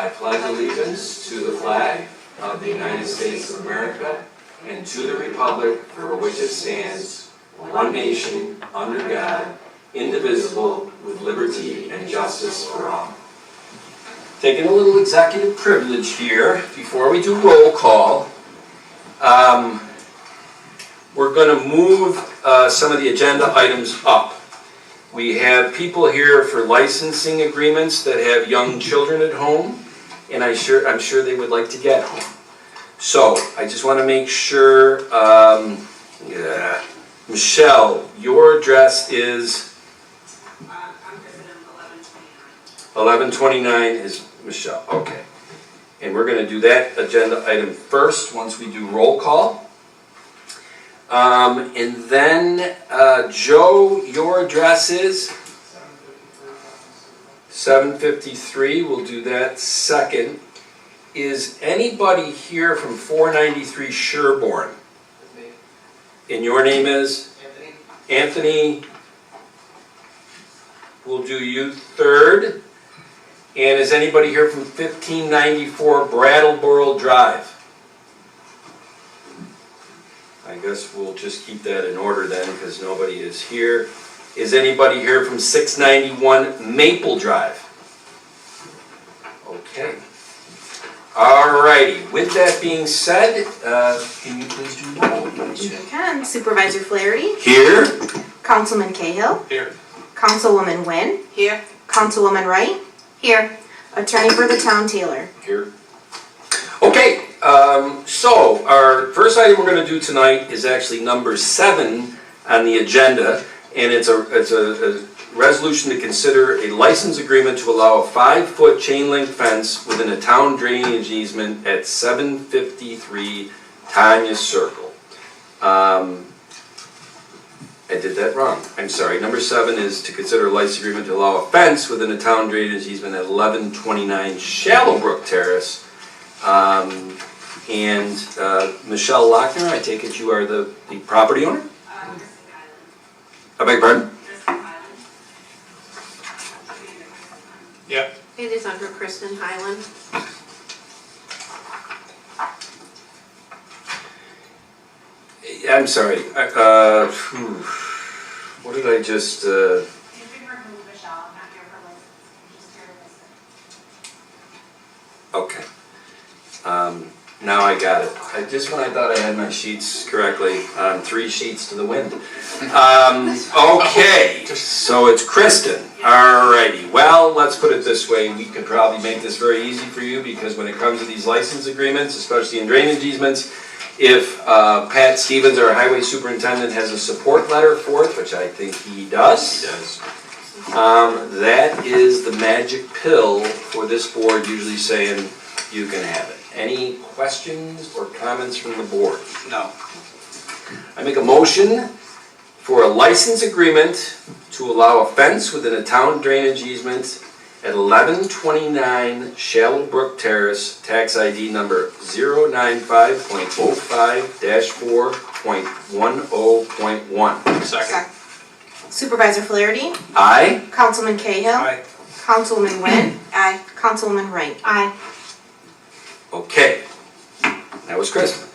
I pledge allegiance to the flag of the United States of America and to the republic for which it stands, one nation, under God, indivisible, with liberty and justice for all. Taking a little executive privilege here before we do roll call. We're going to move some of the agenda items up. We have people here for licensing agreements that have young children at home, and I'm sure they would like to get home. So I just want to make sure, Michelle, your address is? I'm Kristen, 1129 is Michelle, okay. And we're going to do that agenda item first once we do roll call. And then, Joe, your address is? 753, we'll do that second. Is anybody here from 493 Sherborne? And your name is? Anthony. We'll do you third. And is anybody here from 1594 Brattleboro Drive? I guess we'll just keep that in order then because nobody is here. Is anybody here from 691 Maple Drive? Okay. Alrighty. With that being said, can you please do roll? Sure can. Supervisor Flaherty. Here. Councilman Cahill. Here. Councilwoman Wynn. Here. Councilwoman Wright. Here. Attorney for the town Taylor. Here. Okay. So our first item we're going to do tonight is actually number 7 on the agenda, and it's a resolution to consider a license agreement to allow a 5-foot chain link fence within a town drainage easement at 753 Tanya Circle. I did that wrong. I'm sorry. Number 7 is to consider a license agreement to allow a fence within a town drainage easement at 1129 Shallowbrook Terrace. Michelle Lochner, I take it you are the property owner? I beg your pardon? Yep. It is under Kristen Highland. I'm sorry. What did I just? You can remove Michelle. I'm not here for license. I'm just here to listen. Okay. Now I got it. When I thought I had my sheets correctly, 3 sheets to the wind. Okay, so it's Kristen. Alrighty. Well, let's put it this way. We could probably make this very easy for you because when it comes to these license agreements, especially in drainage easements, if Pat Stevens, our highway superintendent, has a support letter for it, which I think he does. He does. That is the magic pill for this board, usually saying you can have it. Any questions or comments from the board? No. I make a motion for a license agreement to allow a fence within a town drainage easement at 1129 Shallowbrook Terrace, tax ID number 095.05-4.10.1. Second. Supervisor Flaherty. Aye. Councilman Cahill. Aye. Councilwoman Wynn. Aye. Councilwoman Wright. Aye. Okay. That was Kristen.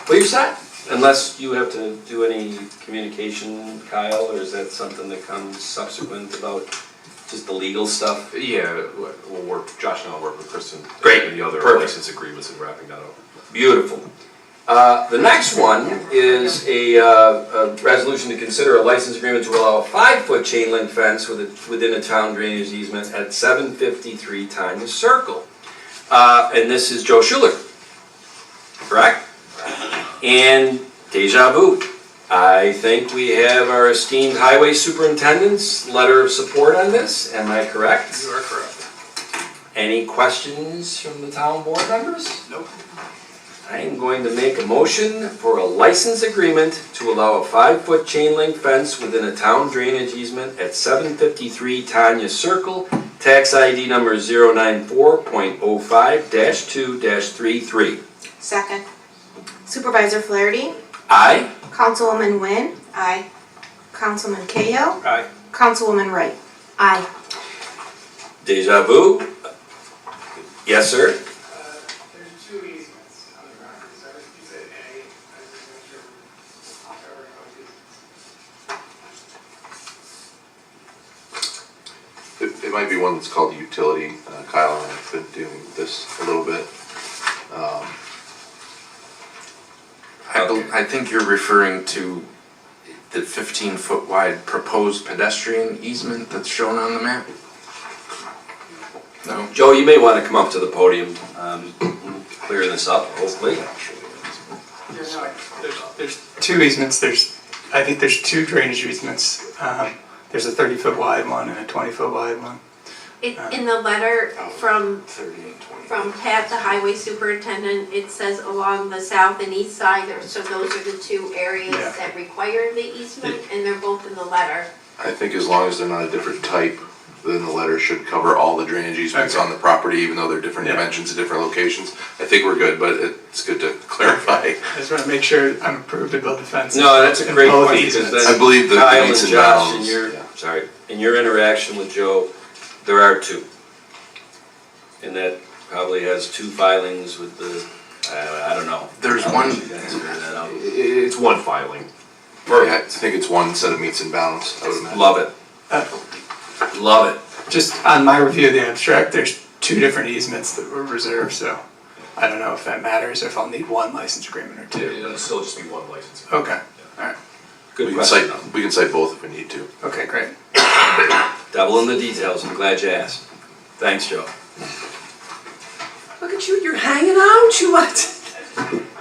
Well, you're set. Unless you have to do any communication, Kyle, or is that something that comes subsequent about just the legal stuff? Yeah, we'll work. Josh and I'll work with Kristen. Great. And the other Perfect. license agreements and wrapping that up. Beautiful. The next one is a resolution to consider a license agreement to allow a 5-foot chain link fence within a town drainage easement at 753 Tanya Circle. And this is Joe Schuler, correct? And deja vu. I think we have our esteemed highway superintendent's letter of support on this. Am I correct? You are correct. Any questions from the town board members? Nope. I am going to make a motion for a license agreement to allow a 5-foot chain link fence within a town drainage easement at 753 Tanya Circle, tax ID number 094.05-2-33. Second. Supervisor Flaherty. Aye. Councilwoman Wynn. Aye. Councilman Cahill. Aye. Councilwoman Wright. Aye. Deja vu. Yes, sir? There's two easements on the property, so you said A, I just make sure we're covering both easements. It might be one that's called utility. Kyle and I have been doing this a little bit. I think you're referring to the 15-foot wide proposed pedestrian easement that's shown on the map? No? Joe, you may want to come up to the podium, clear this up, hopefully. There's two easements, I think there's two drainage easements. There's a 30-foot wide one and a 20-foot wide one. In the letter from 30 and 20. Pat, the highway superintendent, it says along the south and east side, so those are the two areas Yeah. that require the easement, and they're both in the letter. I think as long as they're not a different type, then the letter should cover all the drainage easements Okay. on the property, even though they're different Yeah. dimensions at different locations. I think we're good, but it's good to clarify. I just want to make sure I'm approved to build the fence. No, that's a in great both point, because easements. then I believe the Kyle meets and and Josh, bounds, yeah. in your interaction with Joe, there are two. And that probably has two filings with the, I don't know. There's I'll one- let you guys figure that out. It's one filing. Yeah, I think it's one set of meets and bounds, I would imagine. Love it, love it. Just on my review of the abstract, there's two different easements that were reserved, so I don't know if that matters or if I'll need one license agreement or two. It'll still just be one license. Okay, alright, Good question. We can cite both if we need to. okay, great. Devil in the details, I'm glad you asked. Thanks, Joe. Look at you, you're hanging out, you what?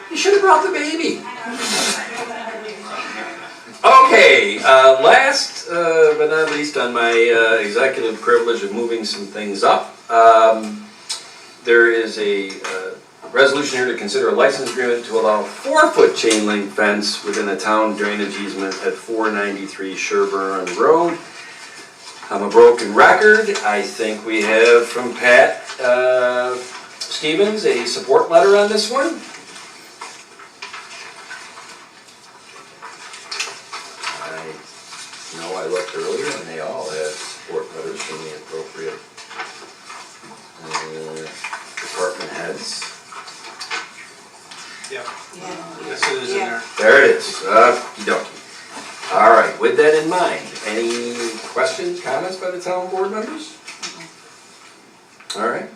You should have brought the baby. Okay, last but not least on my executive privilege of moving some things up, there is a resolution here to consider a license agreement to allow 4-foot chain link fence within a town drainage easement at 493 Sherburne Road. I'm a broken record. I think we have from Pat Stevens a support letter on this one. I know I looked earlier and they all had support letters from the appropriate department heads. This is in there. There it is. Okey-dokey. All right, with that in mind, any questions, comments by the town board members? All right.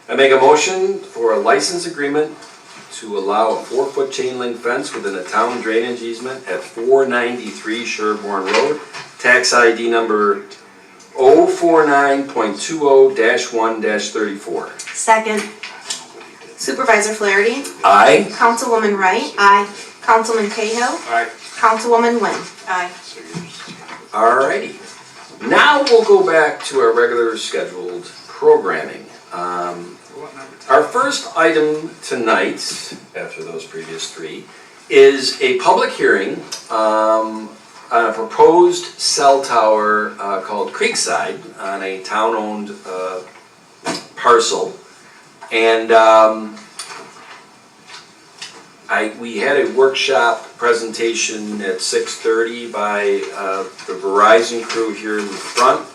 I make a motion for a license agreement to allow a 4-foot chain link fence within a town drainage easement at 493 Sherburne Road, tax ID number 049.20-1-34. Second. Supervisor Flaherty. Aye. Councilwoman Wright. Aye. Councilman Cahill. Aye. Councilwoman Wynn. Aye. All righty. Now we'll go back to our regular scheduled programming. Our first item tonight, after those previous three, is a public hearing on a proposed cell tower called Creekside on a town-owned parcel. And we had a workshop presentation at 6:30 by the Verizon crew here in the front.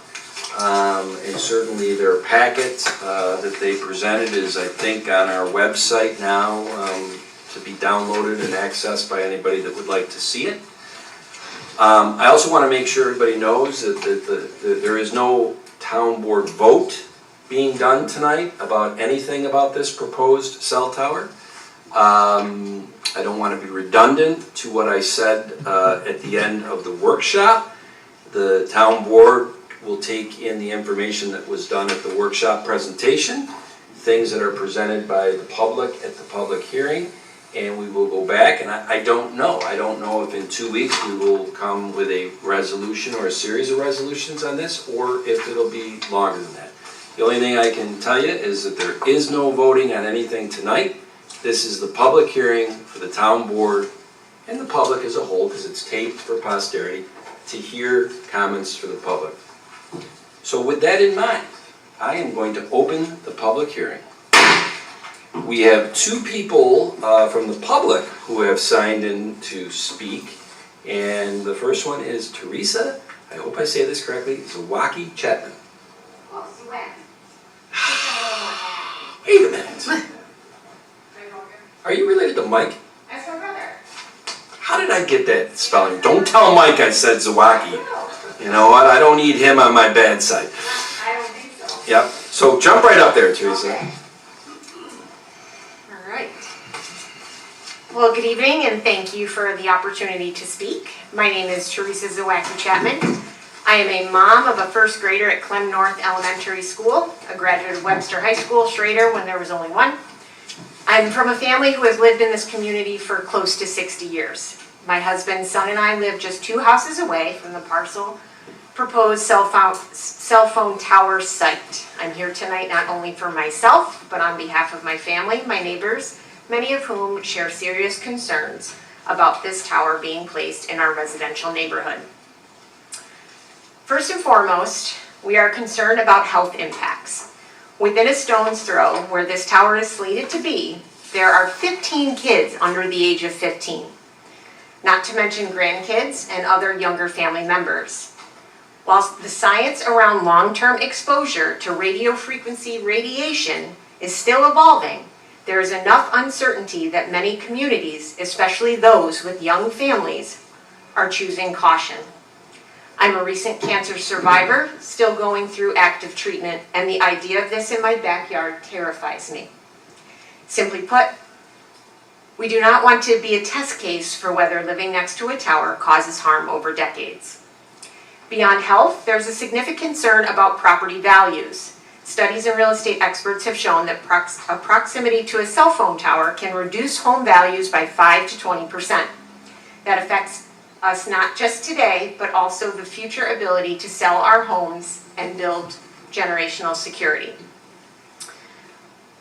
And certainly their packet that they presented is, I think, on our website now to be downloaded and accessed by anybody that would like to see it. I also want to make sure everybody knows that there is no town board vote being done tonight about anything about this proposed cell tower. I don't want to be redundant to what I said at the end of the workshop. The town board will take in the information that was done at the workshop presentation, things that are presented by the public at the public hearing, and we will go back, and I don't know if in 2 weeks we will come with a resolution or a series of resolutions on this, or if it'll be longer than that. The only thing I can tell you is that there is no voting on anything tonight. This is the public hearing for the town board and the public as a whole, because it's taped for posterity, to hear comments for the public. So with that in mind, I am going to open the public hearing. We have two people from the public who have signed in to speak, and the first one is Teresa, I hope I say this correctly, Zawaki Chapman. Well, Sue Wynn. Hey you related to Mike? That's my brother. How did I get that spelling? Don't tell Mike I said Zawacki. You know what? I don't need him on my bad side. I don't think so. Yep. So jump right up there, Teresa. Okay. All right. Well, good evening and thank you for the opportunity to speak. My name is Teresa Zawacki Chapman. I am a mom of a first grader at Clem North Elementary School, a graduate of Webster High School, Schrader, when there was only one. I'm from a family who has lived in this community for close to 60 years. My husband, son, and I live just 2 houses away from the parcel proposed cell phone tower site. I'm here tonight not only for myself, but on behalf of my family, my neighbors, many of whom share serious concerns about this tower being placed in our residential neighborhood. First and foremost, we are concerned about health impacts. Within a stone's throw where this tower is slated to be, there are 15 kids under the age of 15, not to mention grandkids and other younger family members. Whilst the science around long-term exposure to radio frequency radiation is still evolving, there is enough uncertainty that many communities, especially those with young families, are choosing caution. I'm a recent cancer survivor, still going through active treatment, and the idea of this in my backyard terrifies me. Simply put, we do not want to be a test case for whether living next to a tower causes harm over decades. Beyond health, there's a significant concern about property values. Studies and real estate experts have shown that a proximity to a cell phone tower can reduce home values by 5 to 20%. That affects us not just today, but also the future ability to sell our homes and build generational security.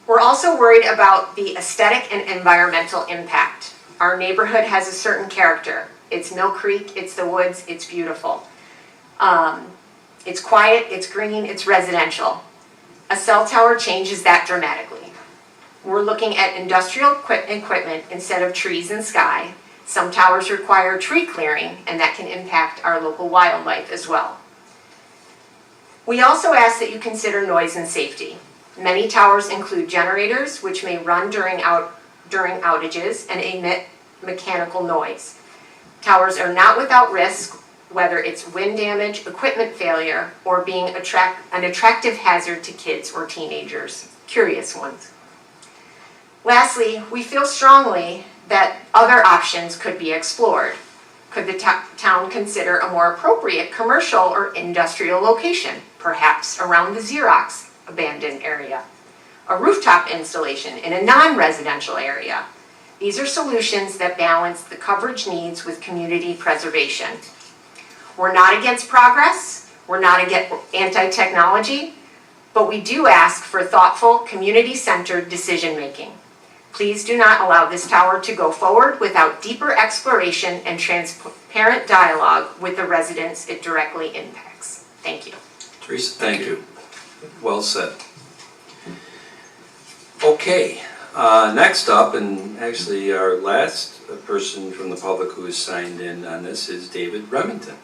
We're also worried about the aesthetic and environmental impact. Our neighborhood has a certain character. It's Mill Creek, it's the woods, it's beautiful. It's quiet, it's green, it's residential. A cell tower changes that dramatically. We're looking at industrial equipment instead of trees and sky. Some towers require tree clearing, and that can impact our local wildlife as well. We also ask that you consider noise and safety. Many towers include generators, which may run during outages and emit mechanical noise. Towers are not without risk, whether it's wind damage, equipment failure, or being an attractive hazard to kids or teenagers, curious ones. Lastly, we feel strongly that other options could be explored. Could the town consider a more appropriate commercial or industrial location, perhaps around the Xerox abandoned area? A rooftop installation in a non-residential area. These are solutions that balance the coverage needs with community preservation. We're not against progress, we're not anti-technology, but we do ask for thoughtful, community-centered decision-making. Please do not allow this tower to go forward without deeper exploration and transparent dialogue with the residents it directly impacts. Thank you. Teresa, thank you. Well said. Okay, next up, and actually our last person from the public who has signed in on this is David Remington.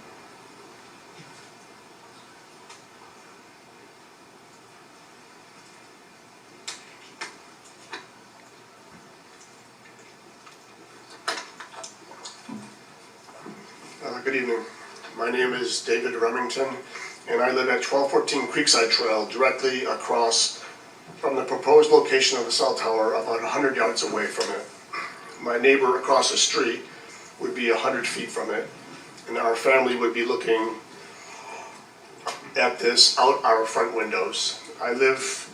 Good evening. My name is David Remington, and I live at 1214 Creekside Trail, directly across from the proposed location of the cell tower, about 100 yards away from it. My neighbor across the street would be 100 feet from it, and our family would be looking at this out our front windows. I live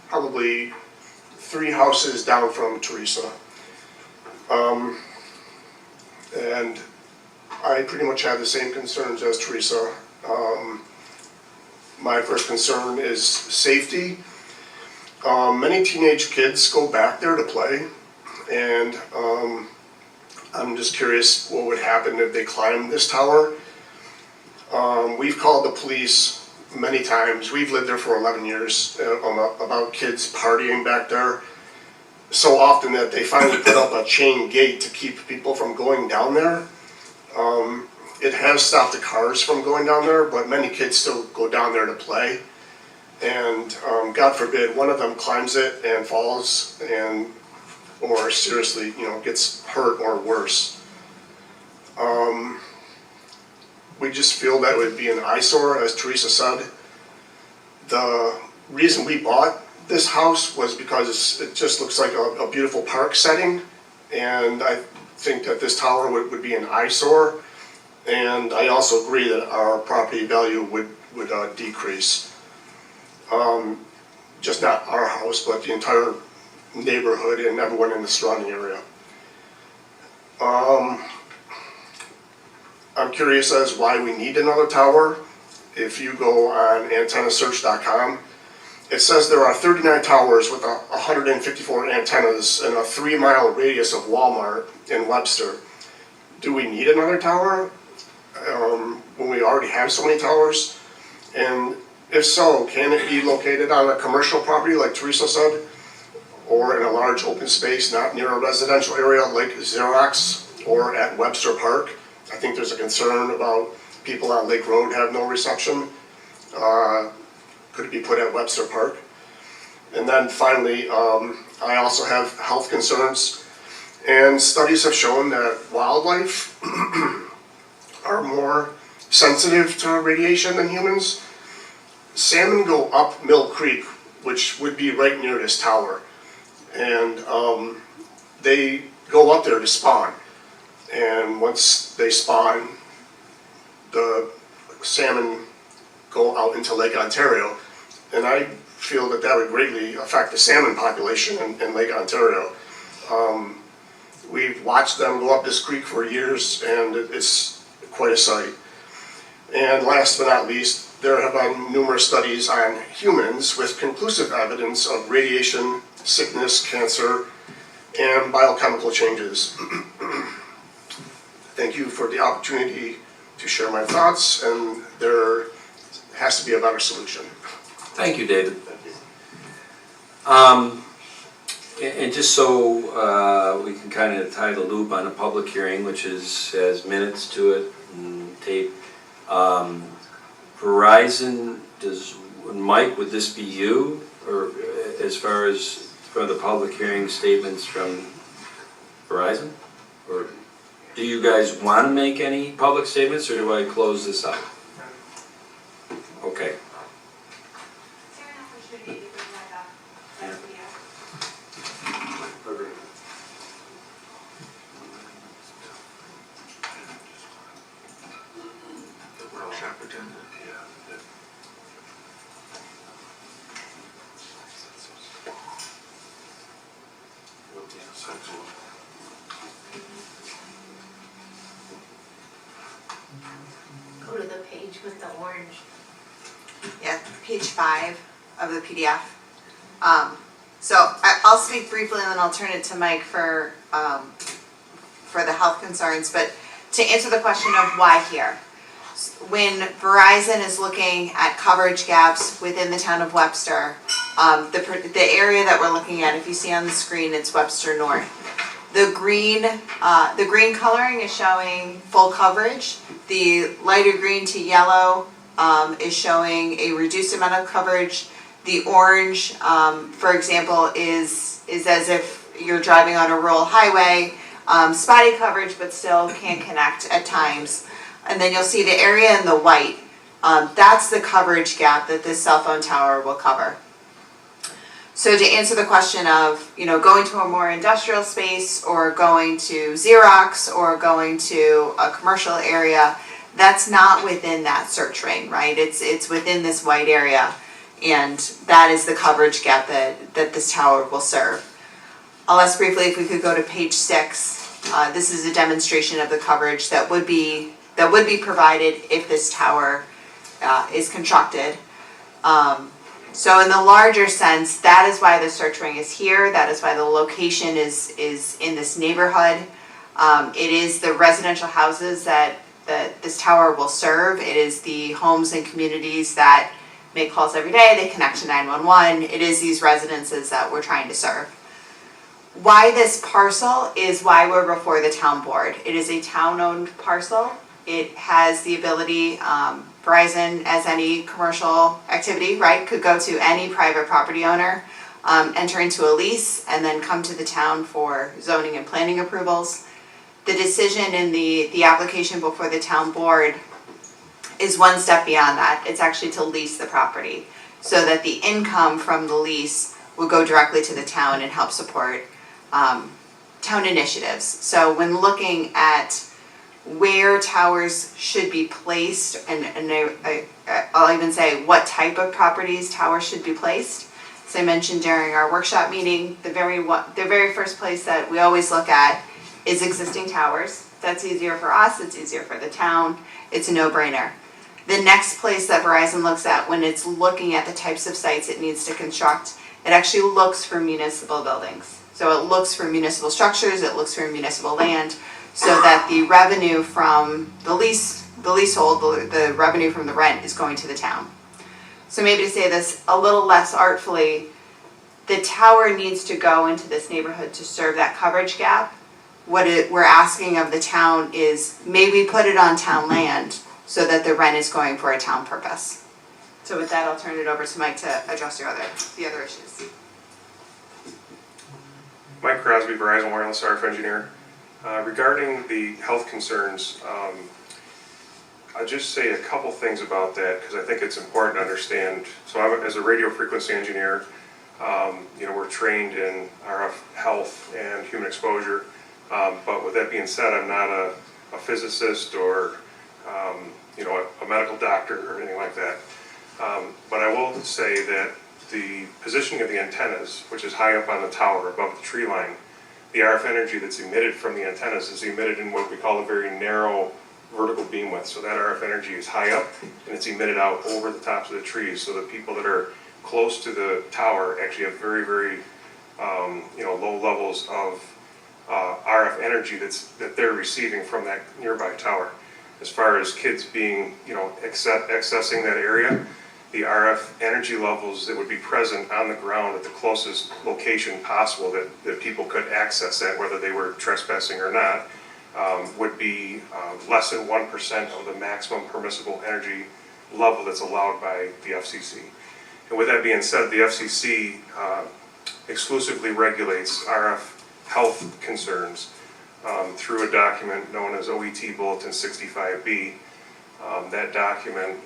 probably 3 houses down from Teresa. And I pretty much have the same concerns as Teresa. My first concern is safety. Many teenage kids go back there to play, and I'm just curious what would happen if they climbed this tower. We've called the police many times. We've lived there for 11 years about kids partying back there so often that they finally put up a chain gate to keep people from going down there. It has stopped the cars from going down there, but many kids still go down there to play. And God forbid, one of them climbs it and falls and or seriously, gets hurt or worse. We just feel that it would be an eyesore, as Teresa said. The reason we bought this house was because it just looks like a beautiful park setting, and I think that this tower would be an eyesore. And I also agree that our property value would decrease. Just not our house, but the entire neighborhood and everyone in the surrounding area. I'm curious as why we need another tower. If you go on antennasearch.com, it says there are 39 towers with 154 antennas in a 3-mile radius of Walmart in Webster. Do we need another tower when we already have so many towers? And if so, can it be located on a commercial property like Teresa said, or in a large open space not near a residential area like Xerox or at Webster Park? I think there's a concern about people on Lake Road have no reception. Could it be put at Webster Park? And then finally, I also have health concerns, and studies have shown that wildlife are more sensitive to radiation than humans. Salmon go up Mill Creek, which would be right near this tower, and they go up there to spawn. And once they spawn, the salmon go out into Lake Ontario, and I feel that that would greatly affect the salmon population in Lake Ontario. We've watched them go up this creek for years, and it's quite a sight. And last but not least, there have been numerous studies on humans with conclusive evidence of radiation, sickness, cancer, and biochemical changes. Thank you for the opportunity to share my thoughts, and there has to be a better solution. Thank you, David. And just so we can kind of tie the loop on a public hearing, which has minutes to it and tape. Verizon, Mike, would this be you, or as far as for the public hearing statements from Verizon? Or do you guys want to make any public statements, or do I close this out? Okay. Fair enough, we should maybe bring that up. Yeah. Go to the page with the orange. Yeah, page 5 of the PDF. So I'll speak briefly and then I'll turn it to Mike for the health concerns. But to answer the question of why here, when Verizon is looking at coverage gaps within the town of Webster, the area that we're looking at, if you see on the screen, it's Webster North. The green coloring is showing full coverage. The lighter green to yellow is showing a reduced amount of coverage. The orange, for example, is as if you're driving on a rural highway, spotty coverage, but still can connect at times. And then you'll see the area in the white. That's the coverage gap that this cell phone tower will cover. So to answer the question of, going to a more industrial space or going to Xerox or going to a commercial area, that's not within that search ring, right? It's within this white area, and that is the coverage gap that this tower will serve. I'll ask briefly if we could go to page 6. This is a demonstration of the coverage that would be provided if this tower is constructed. So in the larger sense, that is why the search ring is here. That is why the location is in this neighborhood. It is the residential houses that this tower will serve. It is the homes and communities that make calls every day. They connect to 911. It is these residences that we're trying to serve. Why this parcel is why we're before the town board. It is a town-owned parcel. It has the ability, Verizon, as any commercial activity, right, could go to any private property owner. enter into a lease, and then come to the town for zoning and planning approvals. The decision in the application before the town board is one step beyond that. It's actually to lease the property, so that the income from the lease will go directly to the town and help support town initiatives. So when looking at where towers should be placed, and I'll even say what type of properties towers should be placed. As I mentioned during our workshop meeting, the very first place that we always look at is existing towers. That's easier for us, it's easier for the town, it's a no-brainer. The next place that Verizon looks at when it's looking at the types of sites it needs to construct, it actually looks for municipal buildings. So it looks for municipal structures, it looks for municipal land, so that the revenue from the leasehold, the revenue from the rent is going to the town. So maybe to say this a little less artfully, the tower needs to go into this neighborhood to serve that coverage gap. What we're asking of the town is maybe put it on town land so that the rent is going for a town purpose. So with that, I'll turn it over to Mike to address the other issues. Mike Crosby, Verizon Wireless RF engineer. Regarding the health concerns, I'll just say a couple things about that because I think it's important to understand. So as a radio frequency engineer, we're trained in RF health and human exposure. But with that being said, I'm not a physicist or a medical doctor or anything like that. But I will say that the positioning of the antennas, which is high up on the tower above the tree line, the RF energy that's emitted from the antennas is emitted in what we call a very narrow vertical beam width. So that RF energy is high up and it's emitted out over the tops of the trees. So the people that are close to the tower actually have very, very low levels of RF energy that they're receiving from that nearby tower. As far as kids being, accessing that area, the RF energy levels that would be present on the ground at the closest location possible that people could access that, whether they were trespassing or not, would be less than 1% of the maximum permissible energy level that's allowed by the FCC. And with that being said, the FCC exclusively regulates RF health concerns through a document known as OET Bulletin 65B. That document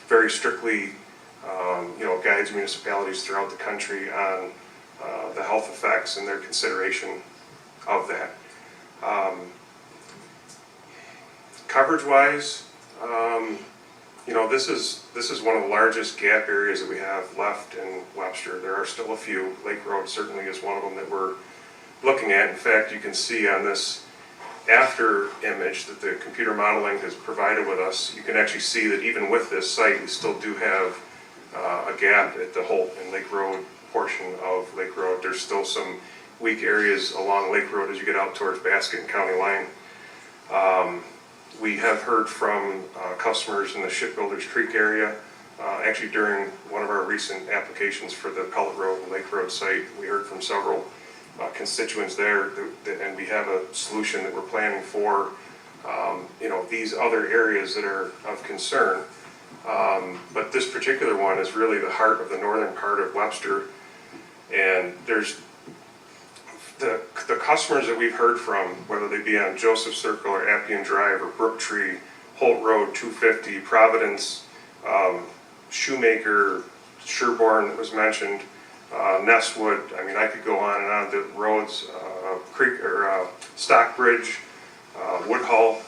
very strictly guides municipalities throughout the country on the health effects and their consideration of that. Coverage-wise, this is one of the largest gap areas that we have left in Webster. There are still a few. Lake Road certainly is one of them that we're looking at. In fact, you can see on this after image that the computer modeling has provided with us, you can actually see that even with this site, we still do have a gap at the Holt and Lake Road portion of Lake Road. There's still some weak areas along Lake Road as you get out towards Basket and County Line. We have heard from customers in the Shipbuilders Creek area. Actually, during one of our recent applications for the Pellet Road and Lake Road site, we heard from several constituents there, and we have a solution that we're planning for these other areas that are of concern. But this particular one is really the heart of the northern part of Webster, and there's the customers that we've heard from, whether they be on Joseph Circle or Appian Drive or Brooktree, Holt Road 250, Providence, Shoemaker, Sherborne that was mentioned, Nestwood. I mean, I could go on and on. The roads, Creek or Stockbridge, Woodhull.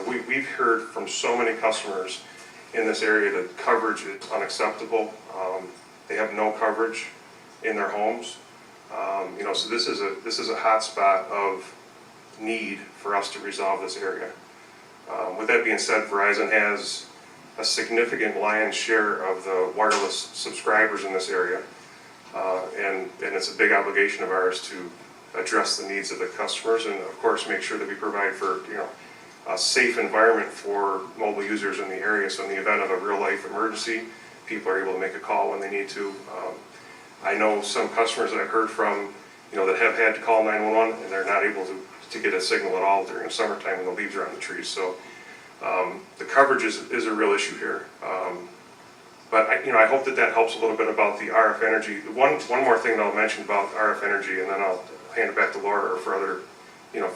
We've heard from so many customers in this area that coverage is unacceptable. They have no coverage in their homes. So this is a hot spot of need for us to resolve this area. With that being said, Verizon has a significant lion's share of the wireless subscribers in this area. And it's a big obligation of ours to address the needs of the customers and of course make sure that we provide for a safe environment for mobile users in the area, so in the event of a real life emergency, people are able to make a call when they need to. I know some customers that I've heard from that have had to call 911 and they're not able to get a signal at all during the summertime when the leaves are on the trees. So the coverage is a real issue here. But I hope that helps a little bit about the RF energy. One more thing that I'll mention about RF energy, and then I'll hand it back to Laura or for other,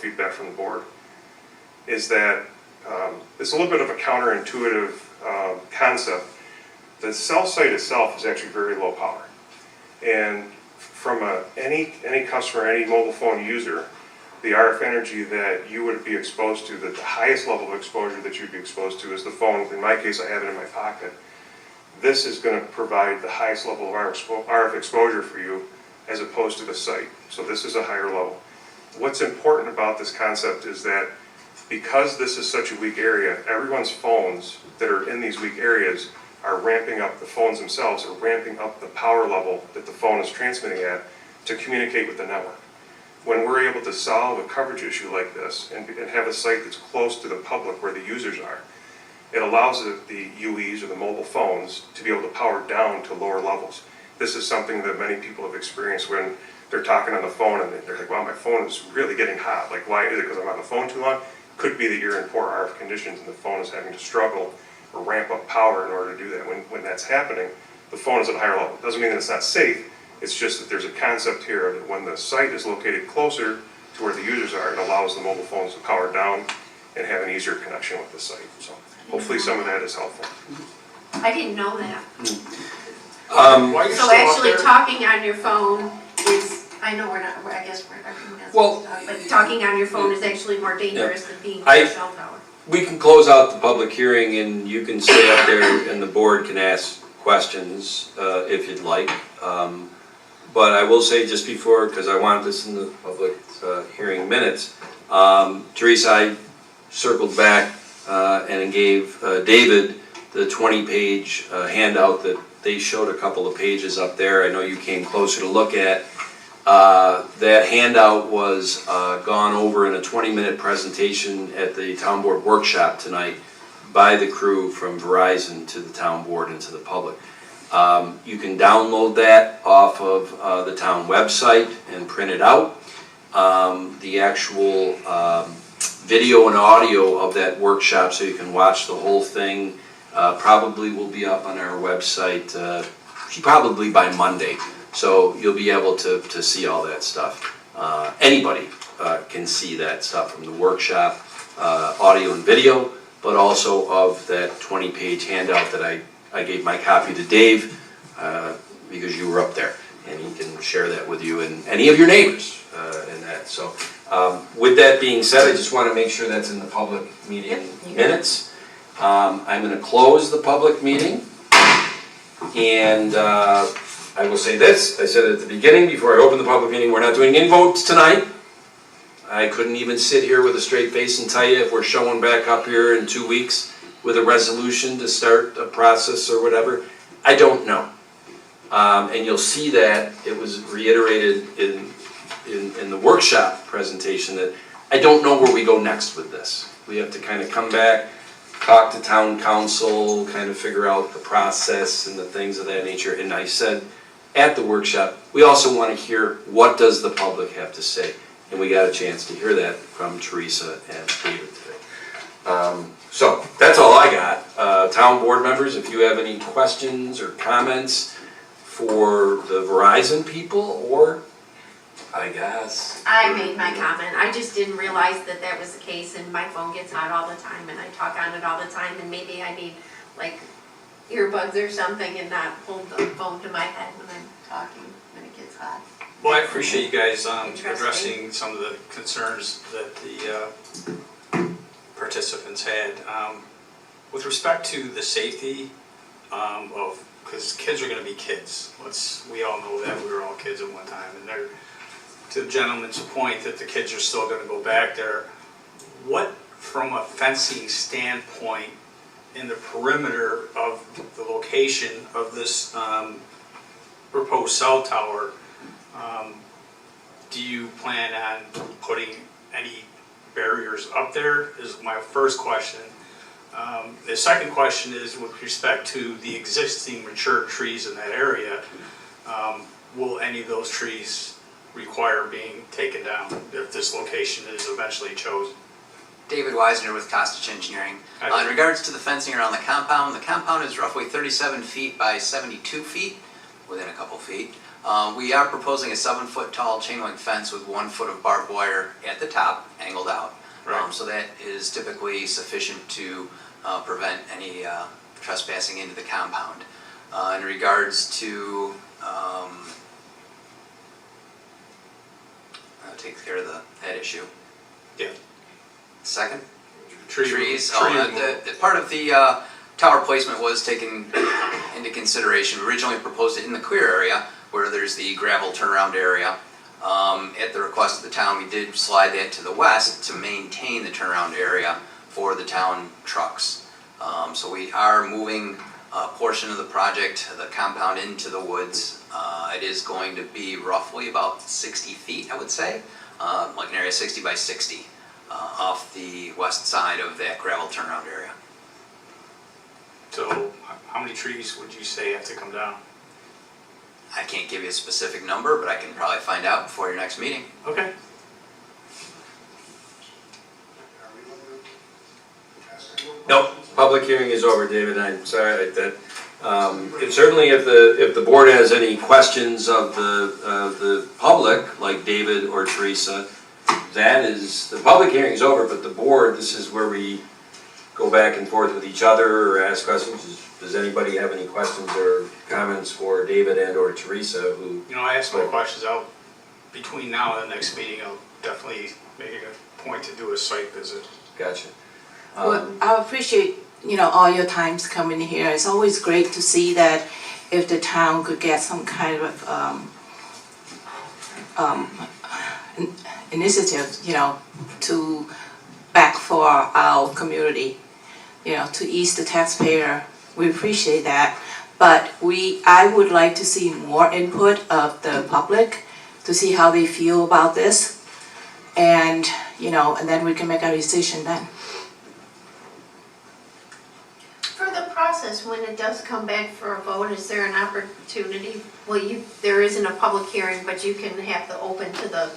feedback from the board, is that it's a little bit of a counterintuitive concept. The cell site itself is actually very low power. And from any customer, any mobile phone user, the RF energy that you would be exposed to, that the highest level of exposure that you'd be exposed to is the phone. In my case, I have it in my pocket. This is going to provide the highest level of RF exposure for you as opposed to the site. So this is a higher level. What's important about this concept is that because this is such a weak area, everyone's phones that are in these weak areas are ramping up, the phones themselves are ramping up the power level that the phone is transmitting at to communicate with the network. When we're able to solve a coverage issue like this and have a site that's close to the public where the users are, it allows the UEs or the mobile phones to be able to power down to lower levels. This is something that many people have experienced when they're talking on the phone and they're like, wow, my phone is really getting hot. Like, why is it? Because I'm on the phone too long? Could be that you're in poor RF conditions and the phone is having to struggle or ramp up power in order to do that. When that's happening, the phone is at a higher level. It doesn't mean that it's not safe. It's just that there's a concept here that when the site is located closer to where the users are, it allows the mobile phones to power down and have an easier connection with the site. So hopefully some of that is helpful. I didn't know that. While you're So still up actually there- talking on your phone is, I know we're not, I guess we're not doing that Well- stuff, but talking on your phone is actually more dangerous than being I- on a cell tower. We can close out the public hearing and you can stay up there and the board can ask questions if you'd like. But I will say just before, because I want this in the public hearing minutes, Teresa, I circled back and gave David the 20-page handout that they showed a couple of pages up there. I know you came closer to look at. That handout was gone over in a 20-minute presentation at the town board workshop tonight by the crew from Verizon to the town board and to the public. You can download that off of the town website and print it out. The actual video and audio of that workshop, so you can watch the whole thing, probably will be up on our website probably by Monday. So you'll be able to see all that stuff. Anybody can see that stuff from the workshop, audio and video, but also of that 20-page handout that I gave my copy to Dave because you were up there. And he can share that with you and any of your neighbors in that. So with that being said, I just want to make sure that's in the public meeting minutes. I'm going to close the public meeting. And I will say this, I said it at the beginning before I opened the public meeting, we're not doing any votes tonight. I couldn't even sit here with a straight face and tell you if we're showing back up here in 2 weeks with a resolution to start a process or whatever. I don't know. And you'll see that it was reiterated in the workshop presentation that I don't know where we go next with this. We have to kind of come back, talk to town council, kind of figure out the process and the things of that nature. And I said at the workshop, we also want to hear what does the public have to say. And we got a chance to hear that from Teresa and David today. So that's all I got. Town board members, if you have any questions or comments for the Verizon people, or I guess. I made my comment, I just didn't realize that that was the case, and my phone gets hot all the time, and I talk on it all the time, and maybe I need like earbuds or something and not hold the phone to my head when I'm talking when it gets hot. Well, I appreciate you guys Interesting. addressing some of the concerns that the participants had. With respect to the safety of, because kids are going to be kids. We all know that, we were all kids at one time, and they're, to the gentleman's point that the kids are still going to go back there, what, from a fencing standpoint, in the perimeter of the location of this proposed cell tower, do you plan on putting any barriers up there, is my first question. The second question is with respect to the existing mature trees in that area, will any of those trees require being taken down if this location is eventually chosen? David Weisner with Costich Engineering. In regards to the fencing around the compound is roughly 37 feet by 72 feet, within a couple feet. We are proposing a 7-foot tall chain link fence with 1 foot of barbed wire at the top, angled out. Right. So that is typically sufficient to prevent any trespassing into the compound. In regards to, that takes care of that issue. Yeah. Second? Tree Trees. removal. The part of the tower placement was taken into consideration. We originally proposed it in the clear area where there's the gravel turnaround area. At the request of the town, we did slide that to the west to maintain the turnaround area for the town trucks. So we are moving a portion of the project, the compound, into the woods. It is going to be roughly about 60 feet, I would say, like an area 60 by 60 off the west side of that gravel turnaround area. So how many trees would you say have to come down? I can't give you a specific number, but I can probably find out before your next meeting. Okay. Nope, public hearing is over, David, I'm sorry like that. Certainly if the board has any questions of the public, like David or Teresa, the public hearing is over, but the board, this is where we go back and forth with each other or ask questions. Does anybody have any questions or comments for David and or Teresa who? You know, I asked my questions out between now and the next meeting. I'll definitely make it a point to do a site visit. Gotcha. Well, I appreciate, all your times coming here. It's always great to see that if the town could get some kind of initiative, to back for our community, to ease the taxpayer. We appreciate that. But I would like to see more input of the public to see how they feel about this. And, and then we can make a decision then. For the process, when it does come back for a vote, is there an opportunity? There isn't a public hearing, but you can have the open to the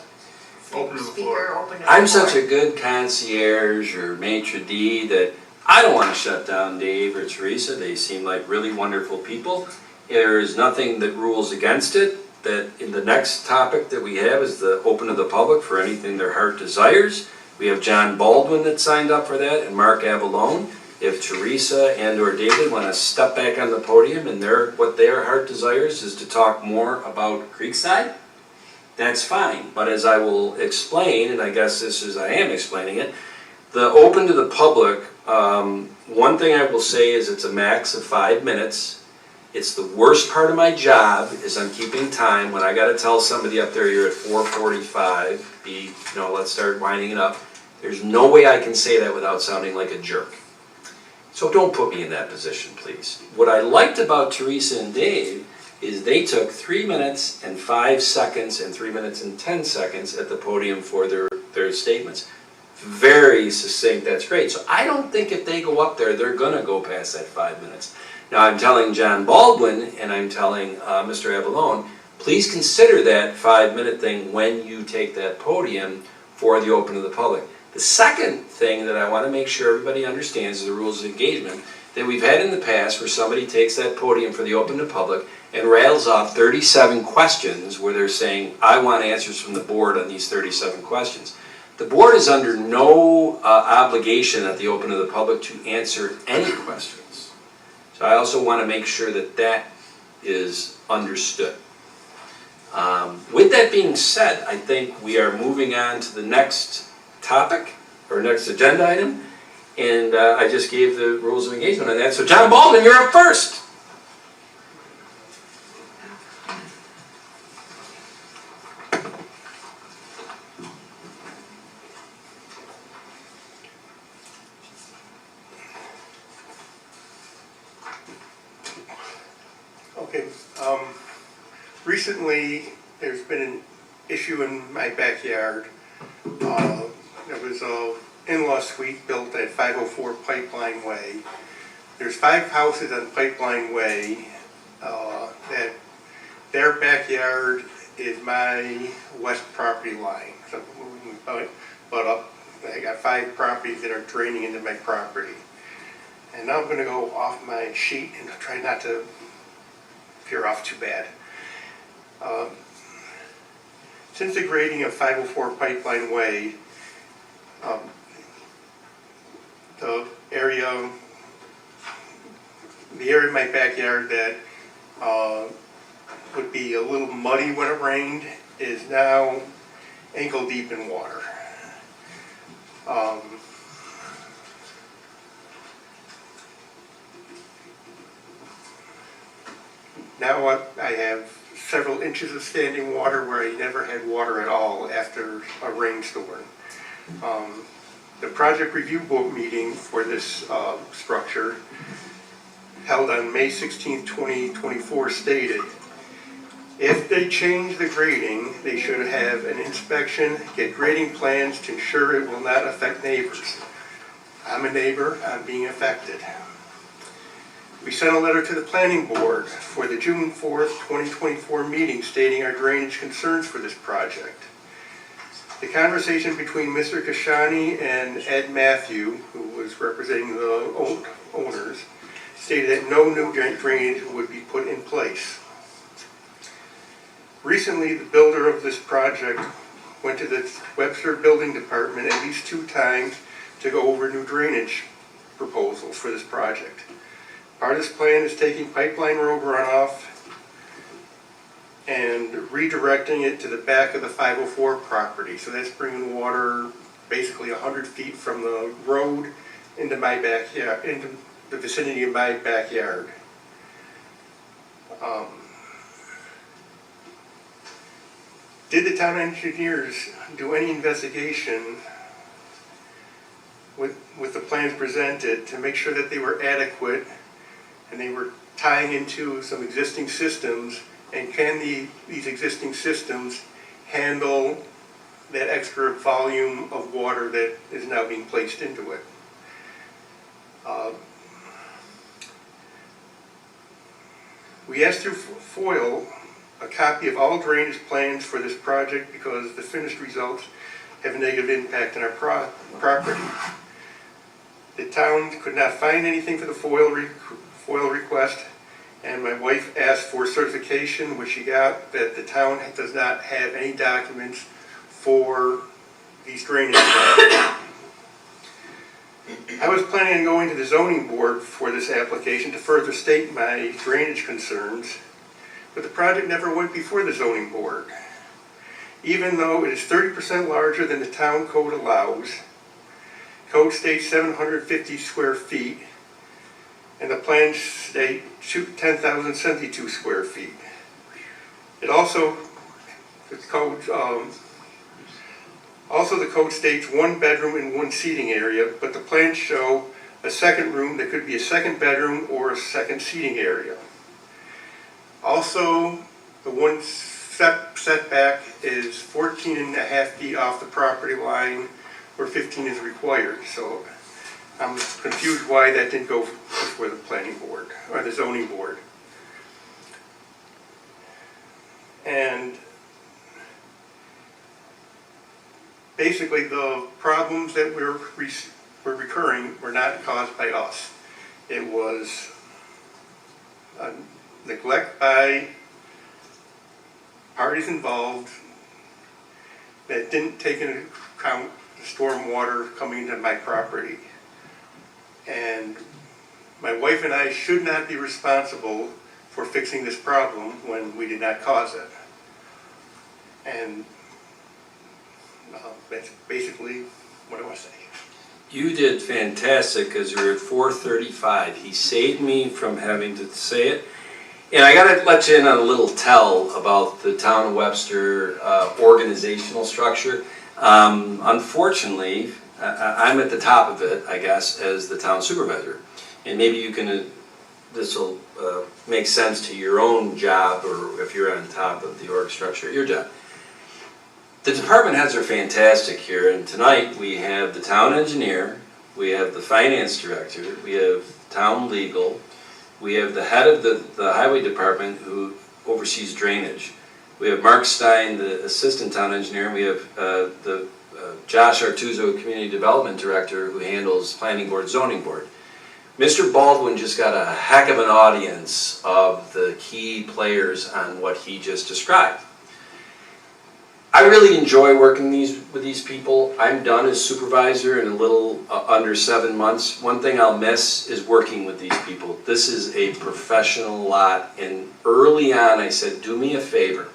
Open to the speaker, floor. open to the I'm floor. such a good concierge or maitre d' that I don't want to shut down Dave or Teresa. They seem like really wonderful people. There is nothing that rules against it. That in the next topic that we have is the open to the public for anything their heart desires. We have John Baldwin that signed up for that and Mark Avalone. If Teresa and or David want to step back on the podium and what their heart desires is to talk more about Creekside, that's fine. But as I will explain, and I guess I am explaining it, the open to the public, one thing I will say is it's a max of 5 minutes. It's the worst part of my job is I'm keeping time. When I got to tell somebody up there you're at 4:45, let's start winding it up. There's no way I can say that without sounding like a jerk. So don't put me in that position, please. What I liked about Teresa and Dave is they took 3 minutes and 5 seconds and 3 minutes and 10 seconds at the podium for their statements. Very succinct, that's great. So I don't think if they go up there, they're gonna go past that 5 minutes. Now I'm telling John Baldwin and I'm telling Mr. Avalone, please consider that 5-minute thing when you take that podium for the open to the public. The second thing that I want to make sure everybody understands is the rules of engagement that we've had in the past where somebody takes that podium for the open to public and rattles off 37 questions where they're saying, I want answers from the board on these 37 questions. The board is under no obligation at the open to the public to answer any questions. So I also want to make sure that that is understood. With that being said, I think we are moving on to the next topic, or next agenda item, and I just gave the rules of engagement on that. So John Baldwin, you're up first. Okay, recently there's been an issue in my backyard. There was a in-law suite built at 504 Pipeline Way. There's 5 houses on Pipeline Way that their backyard is my west property line. So we butt up I got 5 properties that are draining into my property. And now I'm gonna go off my sheet and try not to veer off too bad. Since the grading of 504 Pipeline Way, the area in my backyard that would be a little muddy when it rained is now ankle deep in water. Now I have several inches of standing water where I never had water at all after a rainstorm. The project review board meeting for this structure held on May 16, 2024 stated, if they change the grading, they should have an inspection, get grading plans to ensure it will not affect neighbors. I'm a neighbor, I'm being affected. We sent a letter to the planning board for the June 4th, 2024 meeting stating our drainage concerns for this project. The conversation between Mr. Kashani and Ed Matthew, who was representing the owners, stated that no new drainage would be put in place. Recently, the builder of this project went to the Webster Building Department at least 2 times to go over new drainage proposals for this project. Part of this plan is taking pipeline road runoff and redirecting it to the back of the 504 property. So that's bringing water basically 100 feet from the road into my backyard, into the vicinity of my backyard. Did the town engineers do any investigation with the plans presented to make sure that they were adequate and they were tying into some existing systems, and can these existing systems handle that extra volume of water that is now being placed into it? We asked through FOIL a copy of all drainage plans for this project because the finished results have a negative impact on our property. The town could not find anything for the FOIL request, and my wife asked for certification, which she got, that the town does not have any documents for these drainage plans. I was planning on going to the zoning board for this application to further state my drainage concerns, but the project never went before the zoning board. Even though it is 30% larger than the town code allows, code states 750 square feet, and the plans state 10,072 square feet. It also, the code states 1 bedroom and 1 seating area, but the plans show a second room that could be a second bedroom or a second seating area. Also, the one setback is 14.5 feet off the property line where 15 is required. So I'm confused why that didn't go before the planning board or the zoning board. And basically the problems that were recurring were not caused by us. It was neglect by parties involved that didn't take into account the storm water coming into my property. And my wife and I should not be responsible for fixing this problem when we did not cause it. And that's basically what I want to say. You did fantastic because you were at 4:35. He saved me from having to say it. And I gotta let you in on a little tell about the town of Webster organizational structure. Unfortunately, I'm at the top of it, I guess, as the town supervisor. And maybe you can, this will make sense to your own job, or if you're on top of the org structure at your job. The department heads are fantastic here, and tonight we have the town engineer, we have the finance director, we have town legal, we have the head of the highway department who oversees drainage. We have Mark Stein, the assistant town engineer, and we have the Josh Artuzo, Community Development Director, who handles Planning Board, Zoning Board. Mr. Baldwin just got a heck of an audience of the key players on what he just described. I really enjoy working with these people. I'm done as supervisor in a little under 7 months. One thing I'll miss is working with these people. This is a professional lot, and early on I said, do me a favor.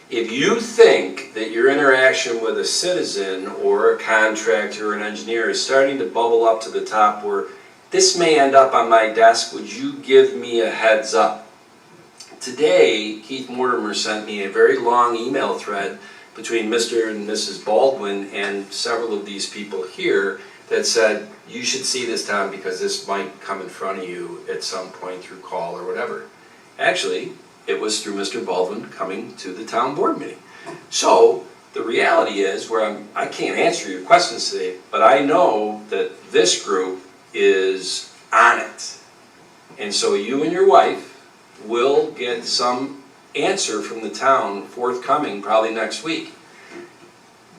If you think that your interaction with a citizen or a contractor or an engineer is starting to bubble up to the top where this may end up on my desk, would you give me a heads up? Today, Keith Mortimer sent me a very long email thread between Mr. and Mrs. Baldwin and several of these people here that said, you should see this, Tom, because this might come in front of you at some point through call or whatever. Actually, it was through Mr. Baldwin coming to the town board meeting. So the reality is, I can't answer your questions today, but I know that this group is on it. And so you and your wife will get some answer from the town forthcoming probably next week.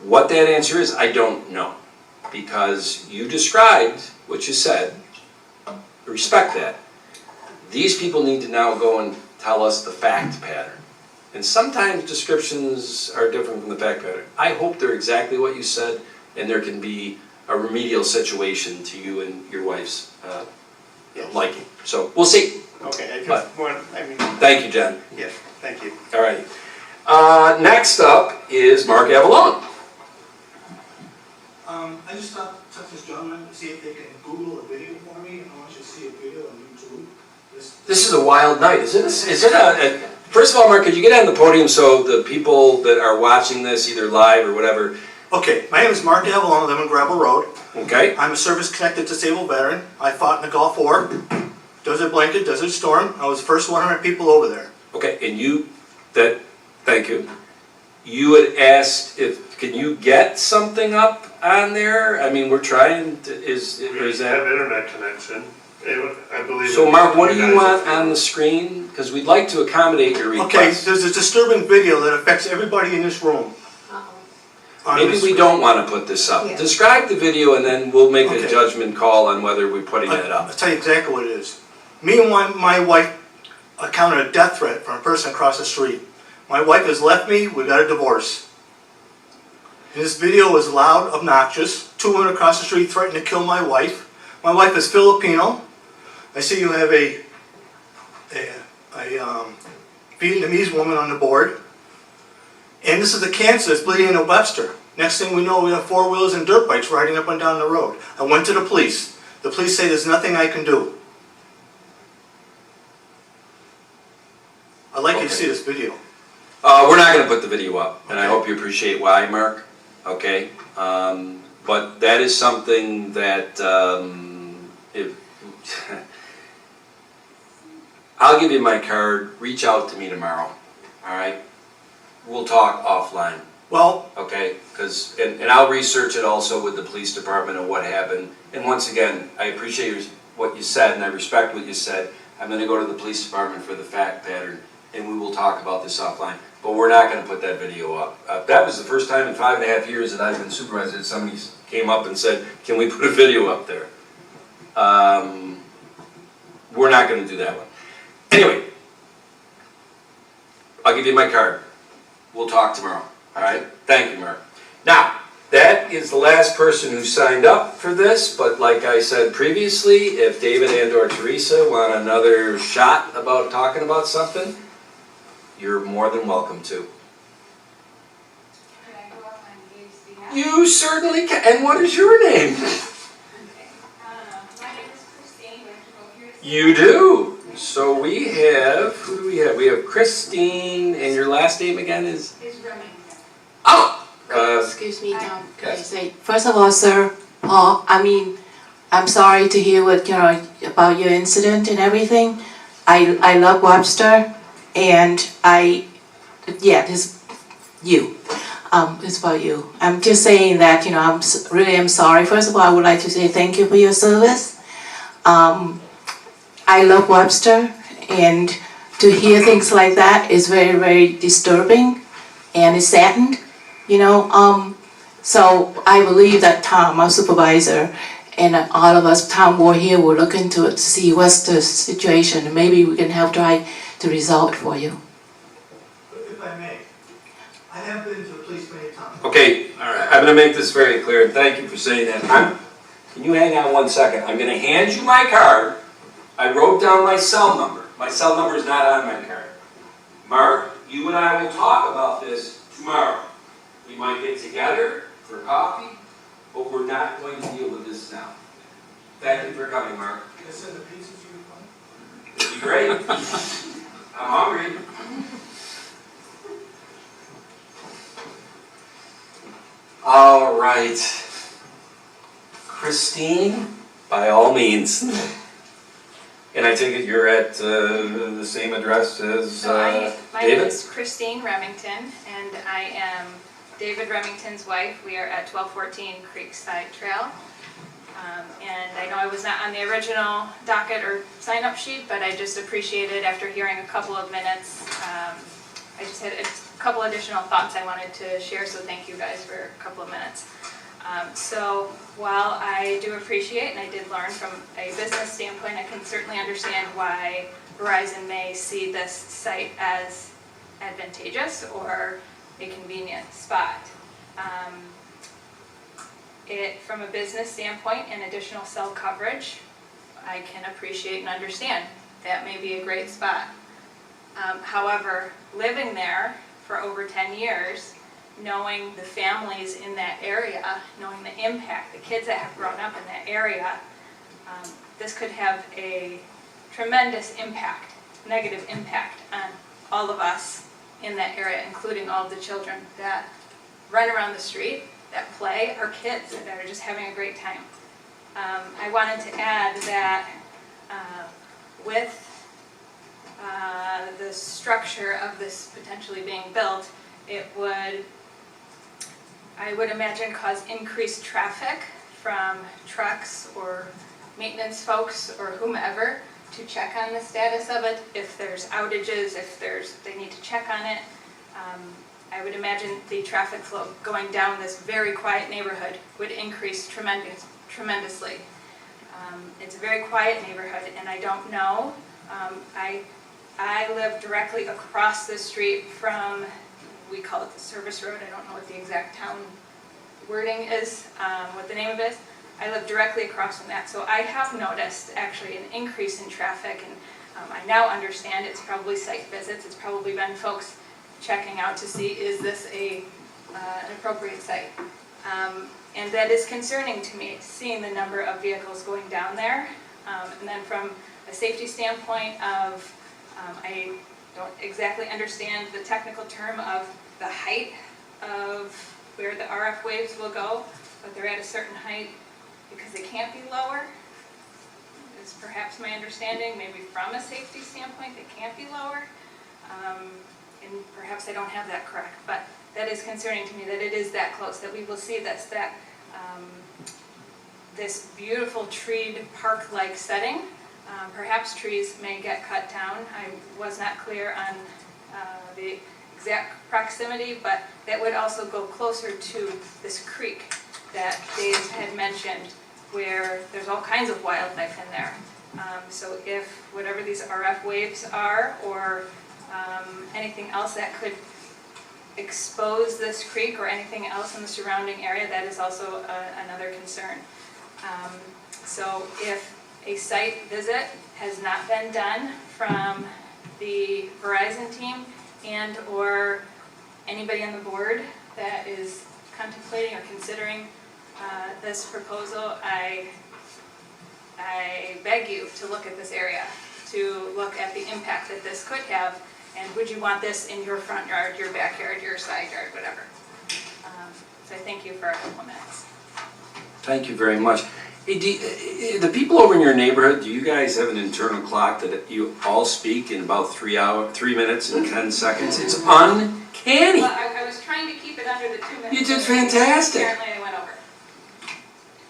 What that answer is, I don't know, because you described what you said. Respect that. These people need to now go and tell us the fact pattern. And sometimes descriptions are different from the fact pattern. I hope they're exactly what you said, and there can be a remedial situation to you and your wife's liking. So we'll see. Okay, Thank you, Jen. yes, thank you. All right. Next up is Mark Avalon. I just thought, touch this gentleman, see if they can Google a video for me. I want you to see a video on YouTube. This is a wild night. Is it a first of all, Mark, could you get on the podium so the people that are watching this, either live or whatever? Okay, my name is Mark Avalon, I live on Gravel Road. Okay. I'm a service-connected disabled veteran. I fought in the Gulf War, Desert Blanket, Desert Storm. I was the first 100 people over there. Okay, and thank you. You had asked can you get something up on there? I mean, we're trying to, is that? Have internet connection, I believe. So Mark, what do you want on the screen? Because we'd like to accommodate your request. Okay, there's a disturbing video that affects everybody in this room. Maybe we don't want to put this up. Yeah. Describe the video and then we'll make a Okay. judgment call on whether we're putting it I'll up. tell you exactly what it is. Me and my wife encountered a death threat from a person across the street. My wife has left me, we got a divorce. And this video is loud, obnoxious. 2 women across the street threatened to kill my wife. My wife is Filipino. I see you have a Vietnamese woman on the board. And this is a cancer that's bleeding into Webster. Next thing we know, we have 4-wheelers and dirt bikes riding up and down the road. I went to the police. The police say there's nothing I can do. I'd like you to see this video. We're not going to put the video up, and I hope you appreciate why, Mark. Okay, but that is something that I'll give you my card. Reach out to me tomorrow. All right, we'll talk offline. Well, okay, and I'll research it also with the police department and what happened. And once again, I appreciate what you said, and I respect what you said. I'm going to go to the police department for the fact pattern, and we will talk about this offline. But we're not going to put that video up. That was the first time in 5.5 years that I've been supervisor that somebody came up and said, can we put a video up there? We're not going to do that one. Anyway, I'll give you my card. We'll talk tomorrow. All right? Thank you, Mark. Now, that is the last person who signed up for this, but like I said previously, if David and or Teresa want another shot about talking about something, you're more than welcome to. Can I go up on Dave's behalf? You certainly can. And what is your name? Okay. My name is Christine. Do I have to go here to say You do. So we have, who do we have? We have Christine, and your last name again is? Is Remington. Oh! Excuse me, Tom. Can I yes. say, first of all, sir, Paul, I'm sorry to hear what, about your incident and everything. I love Webster, and this, you. It's about you. I'm just saying that, really am sorry. First of all, I would like to say thank you for your service. I love Webster, and to hear things like that is very, very disturbing, and it's saddened. So I believe that Tom, our supervisor, and all of us, town board here, will look into it to see what's the situation, and maybe we can help try to resolve it for you. If I may, I have been to the police many times. Okay, I'm gonna make this very clear, and thank you for saying that. Can you hang on 1 second? I'm gonna hand you my card. I wrote down my cell number. My cell number is not on my card. Mark, you and I will talk about this tomorrow. We might get together for coffee, but we're not going to deal with this now. Thank you for coming, Mark. Can I send the pizzas you find? It'd be great. I'm hungry. All right. Christine, by all means. And I take it you're at the same address as My name David? is Christine Remington, and I am David Remington's wife. We are at 1214 Creekside Trail. And I know I was not on the original docket or sign-up sheet, but I just appreciated after hearing a couple of minutes. I just had a couple additional thoughts I wanted to share, so thank you guys for a couple of minutes. So while I do appreciate, and I did learn from a business standpoint, I can certainly understand why Verizon may see this site as advantageous or a convenient spot. From a business standpoint and additional cell coverage, I can appreciate and understand that may be a great spot. However, living there for over 10 years, knowing the families in that area, knowing the impact, the kids that have grown up in that area, this could have a tremendous impact, negative impact on all of us in that area, including all of the children that run around the street, that play, are kids that are just having a great time. I wanted to add that with the structure of this potentially being built, it would, I would imagine, cause increased traffic from trucks or maintenance folks or whomever to check on the status of it. If there's outages, if they need to check on it. I would imagine the traffic flow going down this very quiet neighborhood would increase tremendously. It's a very quiet neighborhood, and I don't know. I live directly across the street from, we call it the service road. I don't know what the exact town wording is, what the name of it is. I live directly across from that, so I have noticed actually an increase in traffic, and I now understand it's probably site visits. It's probably been folks checking out to see, is this an appropriate site? And that is concerning to me, seeing the number of vehicles going down there. And then from a safety standpoint of, I don't exactly understand the technical term of the height of where the RF waves will go, but they're at a certain height because they can't be lower, is perhaps my understanding. Maybe from a safety standpoint, they can't be lower. And perhaps I don't have that correct, but that is concerning to me that it is that close, that we will see this beautiful treed park-like setting. Perhaps trees may get cut down. I was not clear on the exact proximity, but that would also go closer to this creek that Dave had mentioned, where there's all kinds of wildlife in there. So if whatever these RF waves are, or anything else that could expose this creek or anything else in the surrounding area, that is also another concern. So if a site visit has not been done from the Verizon team and or anybody on the board that is contemplating or considering this proposal, I beg you to look at this area, to look at the impact that this could have, and would you want this in your front yard, your backyard, your side yard, whatever. So I thank you for a couple minutes. Thank you very much. Hey, the people over in your neighborhood, do you guys have an internal clock that you all speak in about 3 minutes and 10 seconds? It's uncanny. Well, I was trying to keep it under the 2 minutes. You did fantastic. Apparently I went over.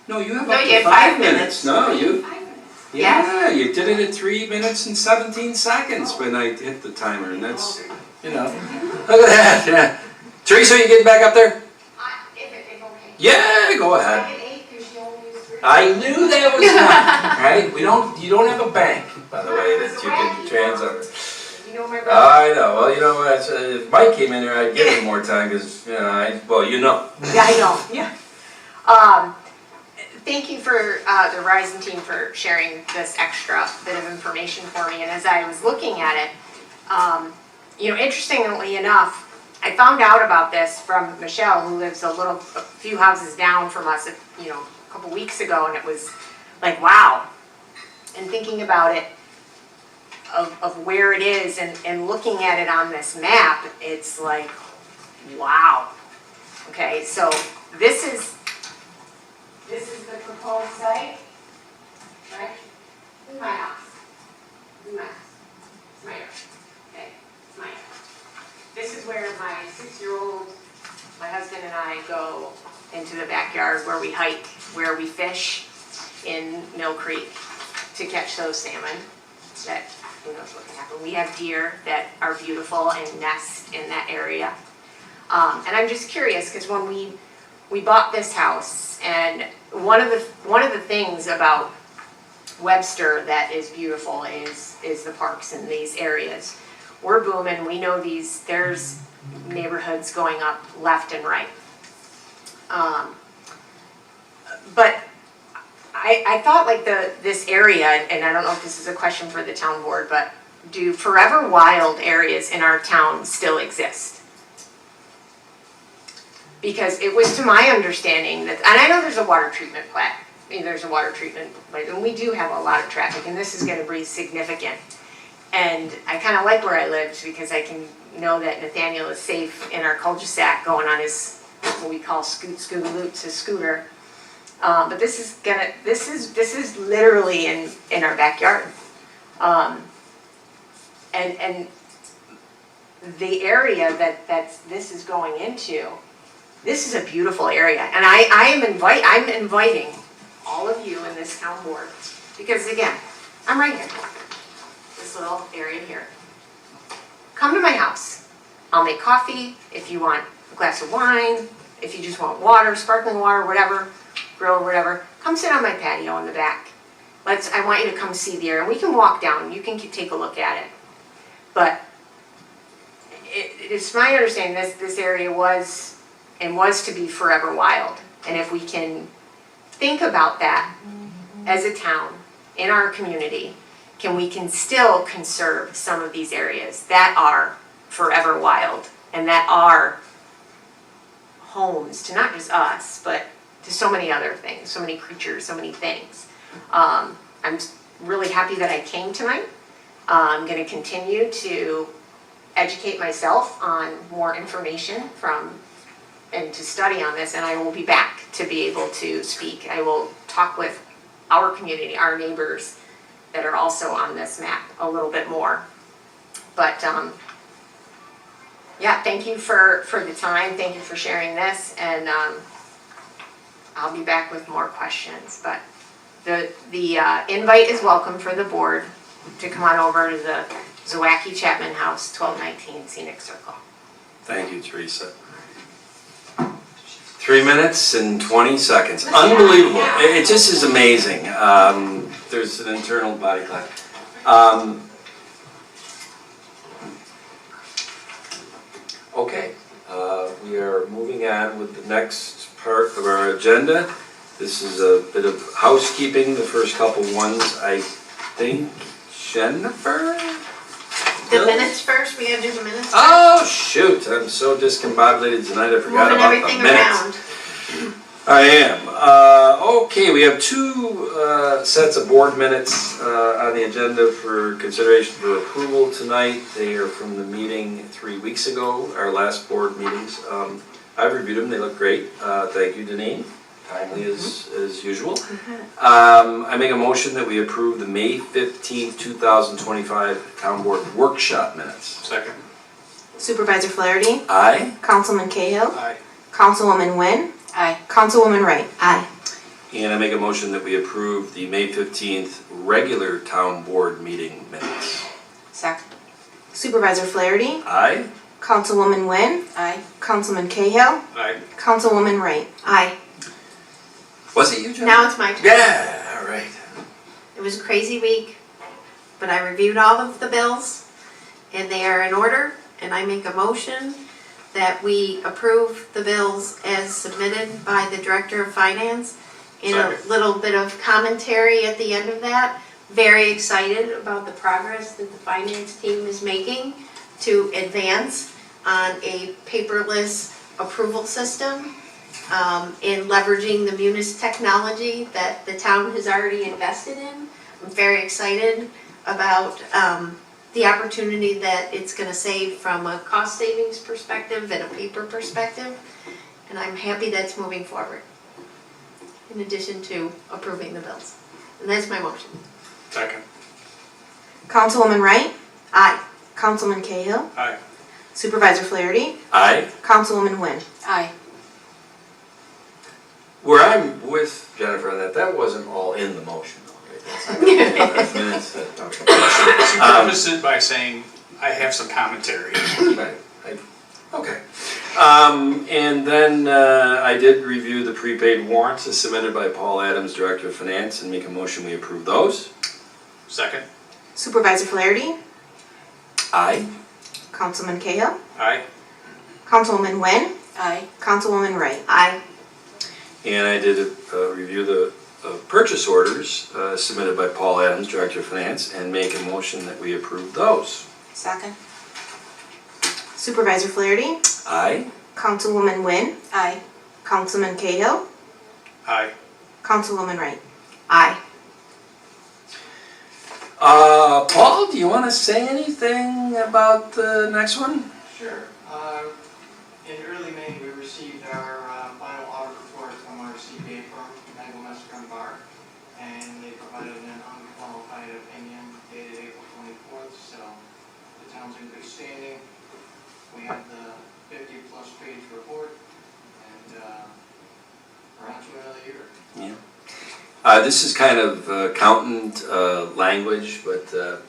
No, you have No, up you to had 5 minutes. No, you. 5 minutes. Yeah, you did it at 3 minutes and 17 seconds when I hit the timer, and that's, you know, look at that. Yeah. Teresa, are you getting back up there? If okay. Yeah, go ahead. Second 8, because she only used 3. I knew that was coming, right? You don't have a bank, by the way, that you can transfer. You know my brother. I know, well, you know what, if Mike came in here, I'd give him more time, because, you know, well, you know. Yeah, I know, yeah. Thank you for the Verizon team for sharing this extra bit of information for me. And as I was looking at it, you know, interestingly enough, I found out about this from Michelle, who lives a few houses down from us, you know, a couple weeks ago, and it was like, wow. And thinking about it, of where it is, and looking at it on this map, it's like, wow. Okay, so this is the proposed site, right? This is my house. This is my house. It's my yard. Okay, it's my yard. This is where my 6-year-old, my husband and I go into the backyard where we hike, where we fish in Mill Creek to catch those salmon that, who knows what can happen. We have deer that are beautiful and nest in that area. And I'm just curious, because when we bought this house, and one of the things about Webster that is beautiful is the parks in these areas. We're booming, we know there's neighborhoods going up left and right. But I thought like this area, and I don't know if this is a question for the town board, but do forever wild areas in our town still exist? Because it was to my understanding that, and I know there's a water treatment plant, there's a water treatment plant, and we do have a lot of traffic, and this is gonna be significant. And I kinda like where I lived, because I can know that Nathaniel is safe in our cul-de-sac going on his, what we call scootaloots, his scooter. But this is literally in our backyard. And the area this is going into, this is a beautiful area, and I'm inviting all of you in this town board, because again, I'm right here, this little area here. Come to my house. I'll make coffee if you want a glass of wine, if you just want water, sparkling water, whatever, grill, whatever. Come sit on my patio in the back. I want you to come see the area, and we can walk down, you can take a look at it. But it's my understanding this area was to be forever wild. And if we can think about that as a town, in our community, we can still conserve some of these areas that are forever wild and that are homes to not just us, but to so many other things, so many creatures, so many things. I'm really happy that I came tonight. I'm going to continue to educate myself on more information and to study on this, and I will be back to be able to speak. I will talk with our community, our neighbors that are also on this map a little bit more. But yeah, thank you for the time. Thank you for sharing this, and I'll be back with more questions. But the invite is welcome for the board to come on over to the Zawacki Chapman House, 1219 Scenic Circle. Thank you, Teresa. 3 minutes and 20 seconds. Unbelievable. It just is amazing. There's an internal body clock. Okay, we are moving on with the next part of our agenda. This is a bit of housekeeping, the first couple ones, I think. Jennifer? The minutes first, we gotta do the minutes first. Oh, shoot, I'm so discombobulated tonight, I forgot Moving about the everything minutes. around. I am. Okay, we have two sets of board minutes on the agenda for consideration for approval tonight. They are from the meeting 3 weeks ago, our last board meetings. I've reviewed them, they look great. Thank you, Deneen, timely as usual. I make a motion that we approve the May 15th, 2025 Town Board Workshop minutes. Second. Supervisor Flaherty? Aye. Councilman Cahill? Aye. Councilwoman Nguyen? Aye. Councilwoman Wright? Aye. And I make a motion that we approve the May 15th regular Town Board meeting minutes. Second. Supervisor Flaherty? Aye. Councilwoman Nguyen? Aye. Councilman Cahill? Aye. Councilwoman Wright? Aye. Was it you, John? Now it's my turn. Yeah, all right. It was a crazy week, but I reviewed all of the bills, and they are in order, and I make a motion that we approve the bills as submitted by the Director of Finance. And a Second. little bit of commentary at the end of that. Very excited about the progress that the finance team is making to advance on a paperless approval system, and leveraging the Munis technology that the town has already invested in. I'm very excited about the opportunity that it's gonna save from a cost savings perspective and a paper perspective. And I'm happy that's moving forward, in addition to approving the bills. And that's my motion. Second. Councilwoman Wright, Aye. Councilman Cahill, Aye. Supervisor Flaherty, Aye. Councilwoman Wynn. Aye. Where I'm with Jennifer on that, that wasn't all in the motion, though, right? That's not- that's minutes that- okay. She prefaced it by saying, I have some commentary. Right, okay. And then I did review the prepaid warrants as submitted by Paul Adams, Director of Finance, and make a motion we approve those. Second. Supervisor Flaherty, Aye. Councilman Cahill, Aye. Councilwoman Wynn, Aye. Councilwoman Wright. Aye. And I did review the purchase orders submitted by Paul Adams, Director of Finance, and make a motion that we approve those. Second. Supervisor Flaherty, Aye. Councilwoman Wynn, Aye. Councilman Cahill, Aye. Councilwoman Wright. Aye. Paul, do you want to say anything about the next one? Sure. In early May, we received our final audit report from our CPA firm, Webster and Bar, and they provided an unqualified opinion dated April 24th, so the town's in good standing. We have the 50-plus page report, and we're on to another year. Yeah. This is kind of accountant language, but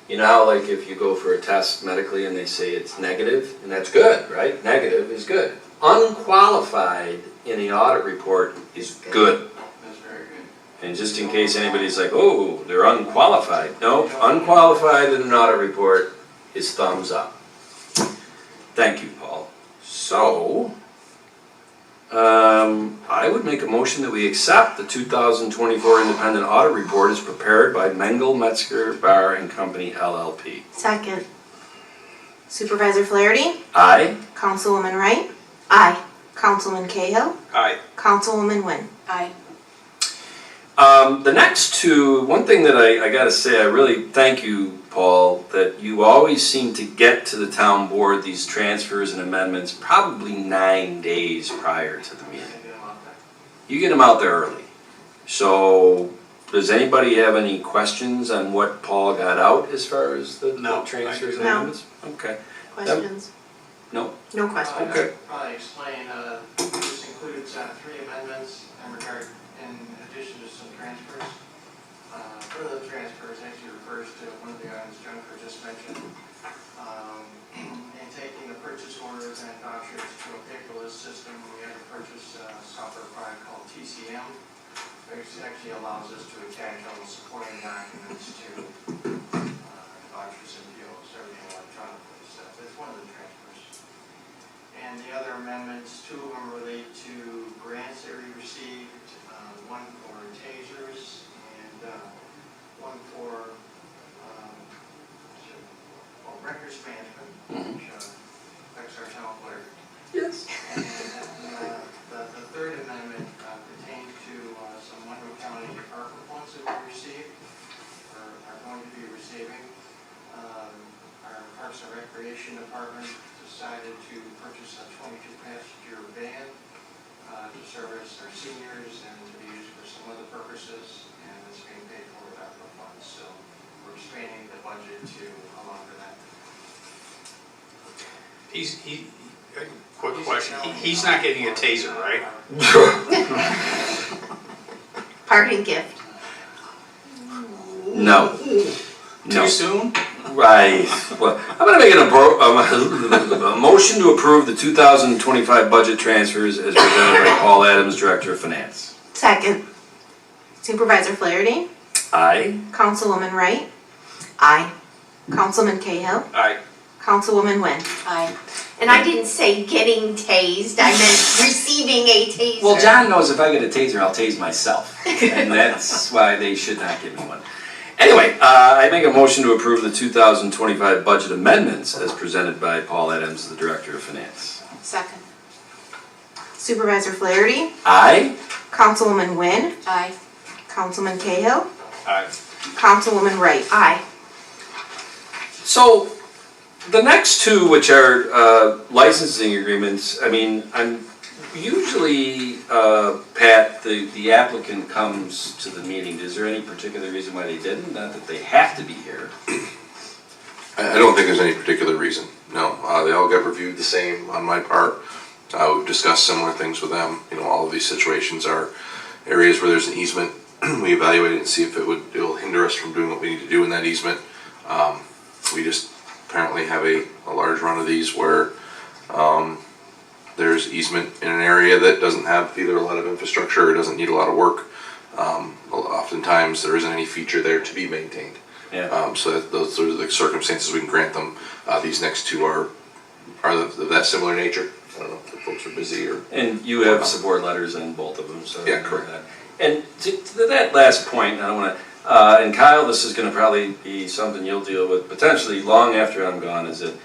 you know how like if you go for a test medically and they say it's negative, and that's good, right? Negative is good. Unqualified in the audit report is good. That's very good. And just in case anybody's like, oh, they're unqualified. No, unqualified in an audit report is thumbs up. Thank you, Paul. So, I would make a motion that we accept the 2024 independent audit report as prepared by Mengel, Metzger, Bar and Company, LLP. Second. Supervisor Flaherty, Aye. Councilwoman Wright, Aye. Councilman Cahill, Aye. Councilwoman Wynn. Aye. The next two, one thing that I gotta say, I really thank you, Paul, that you always seem to get to the town board these transfers and amendments probably 9 days prior to the meeting. You get them out there early. So, does anybody have any questions on what Paul got out as far as the No, transfers and No. amendments? Okay. Questions? No? No questions. Okay. Probably explain, this includes 3 amendments in addition to some transfers. One of the transfers actually refers to one of the items Jennifer just mentioned. In taking the purchase orders and vouchers to a paperless system, we had to purchase a software product called TCM, which actually allows us to attach all the supporting documents to vouchers and POs, everything electronically. So that's one of the transfers. And the other amendments, 2 of them relate to grants that we received, one for tasers and one for records management, which affects our town clerk. Yes. And the third amendment pertains to some Monroe County ARPA funds that we received, or are going to be receiving. Our Parks and Recreation Department decided to purchase a 22-passenger van to service our seniors and to be used for some other purposes, and it's being paid for with ARPA funds. So we're expanding the budget to allow for that. Quick question, he's not getting a taser, right? Parting gift. No. Too soon? Right. Well, I'm gonna make a motion to approve the 2025 budget transfers as presented by Paul Adams, Director of Finance. Second. Supervisor Flaherty? Aye. Councilwoman Wright? Aye. Councilman Cahill? Aye. Councilwoman Wynn? Aye. And I didn't say getting tased, I meant receiving a taser. Well, John knows if I get a taser, I'll tase myself, and that's why they should not give me one. Anyway, I make a motion to approve the 2025 budget amendments as presented by Paul Adams, the Director of Finance. Second. Supervisor Flaherty? Aye. Councilwoman Wynn? Aye. Councilman Cahill? Aye. Councilwoman Wright? Aye. So, the next two, which are licensing agreements, I mean, I'm usually, Pat, the applicant comes to the meeting. Is there any particular reason why they didn't? Not that they have to be here. I don't think there's any particular reason, no. They all got reviewed the same on my part. We've discussed similar things with them. You know, all of these situations are areas where there's an easement. We evaluate it and see if it will hinder us from doing what we need to do in that easement. We just apparently have a large run of these where there's easement in an area that doesn't have either a lot of infrastructure or doesn't need a lot of work. Oftentimes there isn't any feature there to be maintained. Yeah. So those are the circumstances we can grant them. These next two are of that similar nature. I don't know if the folks are busy or. And you have support letters on both of them, so. Yeah, correct. And to that last point, I don't wanna, and Kyle, this is gonna probably be something you'll deal with potentially long after I'm gone, is that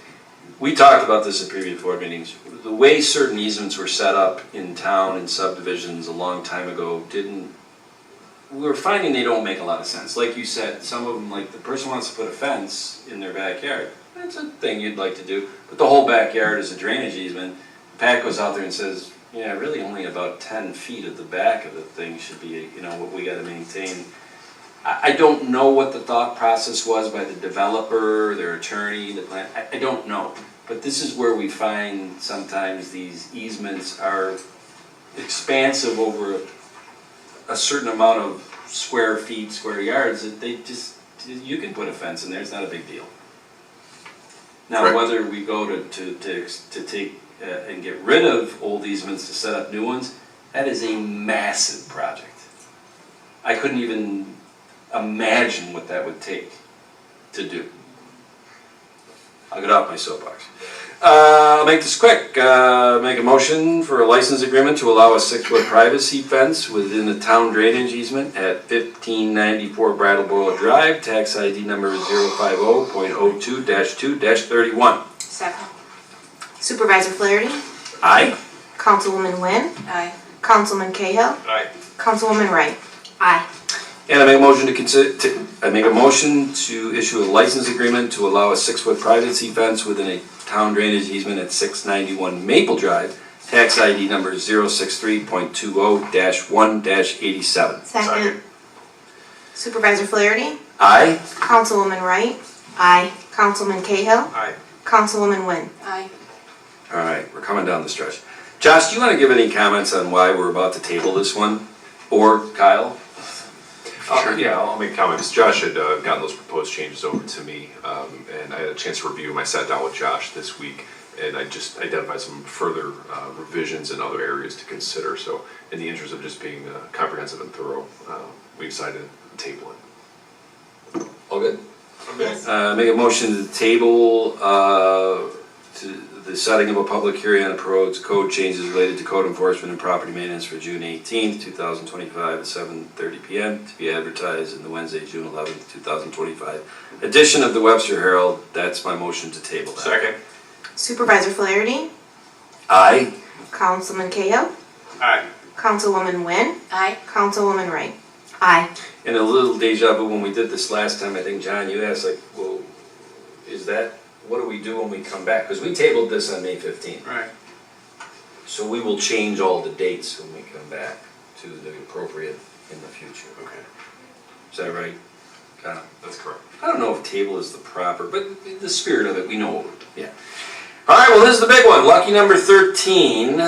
we talked about this at previous board meetings. The way certain easements were set up in town and subdivisions a long time ago we were finding they don't make a lot of sense. Like you said, some of them, like the person wants to put a fence in their backyard. That's a thing you'd like to do, but the whole backyard is a drainage easement. Pat goes out there and says, yeah, really only about 10 feet at the back of the thing should be, you know, what we gotta maintain. I don't know what the thought process was by the developer, their attorney, the plan, I don't know. But this is where we find sometimes these easements are expansive over a certain amount of square feet, square yards, that they just, you can put a fence in there, it's not a big deal. Now, Correct. whether we go to take and get rid of old easements to set up new ones, that is a massive project. I couldn't even imagine what that would take to do. I'll get off my soapbox. I'll make this quick. Make a motion for a license agreement to allow a 6-foot privacy fence within the town drainage easement at 1594 Brattleboro Drive, tax ID number 050.02-2-31. Second. Supervisor Flaherty? Aye. Councilwoman Wynn? Aye. Councilman Cahill? Aye. Councilwoman Wright? Aye. And I make a motion to issue a license agreement to allow a 6-foot privacy fence within a town drainage easement at 691 Maple Drive, tax ID number 063.20-1-87. Second. Supervisor Flaherty? Aye. Councilwoman Wright? Aye. Councilman Cahill? Aye. Councilwoman Wynn? Aye. All right, we're coming down the stretch. Josh, do you want to give any comments on why we're about to table this one? Or Kyle? Sure. Yeah, I'll make comments. Josh had gotten those proposed changes over to me, and I had a chance to review them. I sat down with Josh this week, and I just identified some further revisions in other areas to consider. So in the interest of just being comprehensive and thorough, we decided to table it. All good? Okay. Make a motion to table to the setting of a public hearing on proposed code changes related to code enforcement and property maintenance for June 18th, 2025 at 7:30 p.m. to be advertised in the Wednesday, June 11th, 2025 edition of the Webster Herald. That's my motion to table that. Second. Supervisor Flaherty? Aye. Councilman Cahill? Aye. Councilwoman Wynn? Aye. Councilwoman Wright? Aye. And a little deja vu, when we did this last time, I think, John, you asked, like, well, what do we do when we come back? Because we tabled this on May 15th. Right. So we will change all the dates when we come back to the appropriate in the future. Okay. Is that right? Kyle? That's correct. I don't know if table is the proper, but the spirit of it, we know. Yeah. All right, well, this is the big one. Lucky number 13.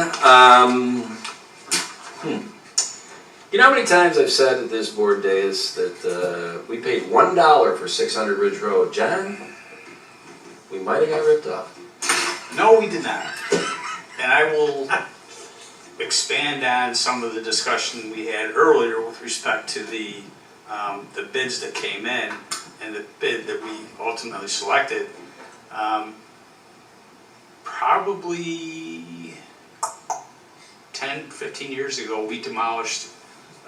You know how many times I've said at this board days that we paid $1 for 600 Ridge Road? John, we might have got ripped off. No, we did not. And I will expand on some of the discussion we had earlier with respect to the bids that came in and the bid that we ultimately selected. Probably 10, 15 years ago, we demolished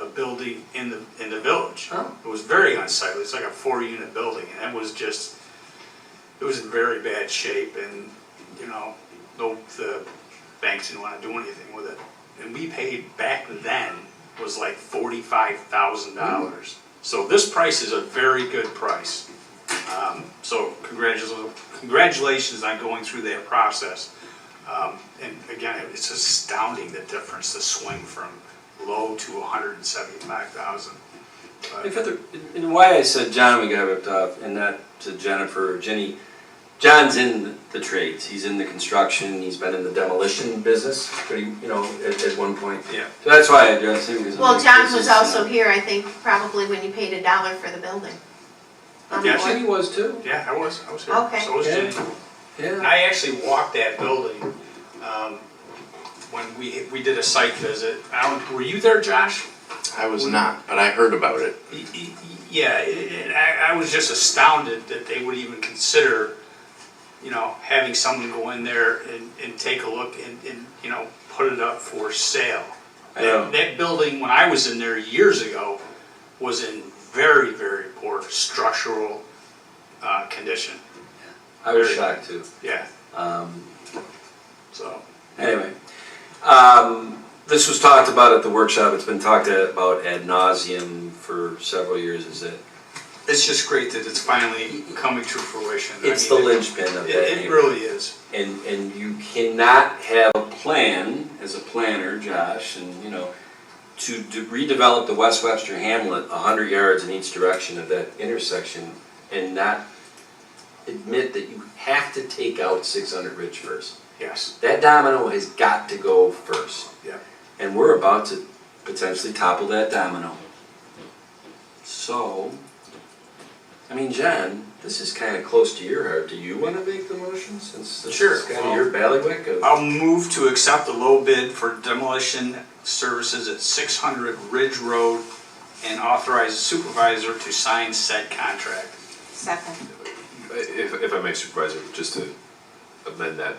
a building in the village. Oh. It was very unsightly. It's like a 4-unit building, and it was in very bad shape, and the banks didn't want to do anything with it. And we paid back then was like $45,000. So this price is a very good price. So congratulations on going through that process. And again, it's astounding the difference, the swing from low to 175,000. And why I said John, we got ripped off, and not to Jennifer or Jenny. John's in the trades. He's in the construction. He's been in the demolition business, pretty, at one point. Yeah. So that's why I addressed him. Because Well, John was also here, I think, probably when you paid $1 for the building. Yeah, Jenny was too. Yeah, I was here. Okay. So was Jenny. Yeah. And I actually walked that building when we did a site visit. Were you there, Josh? I was not, but I heard about it. Yeah, and I was just astounded that they would even consider, having someone go in there and take a look and put it up for sale. That building, when I was in there years ago, was in very, very poor structural condition. I was shocked too. Yeah. So anyway, this was talked about at the workshop. It's been talked about ad nauseum for several years. Is it? It's just great that it's finally coming to fruition. It's the linchpin of that. It really is. And you cannot have a plan as a planner, Josh, and to redevelop the West Webster Hamlet 100 yards in each direction of that intersection and not admit that you have to take out 600 Ridge first. Yes. That domino has got to go first. Yeah. And we're about to potentially topple that domino. So, John, this is kind of close to your heart. Do you want to make the motion since this Sure. is kind of your bailiwick? I'll move to accept the low bid for demolition services at 600 Ridge Road and authorize the supervisor to sign said contract. Second. If I may, Supervisor, just to amend that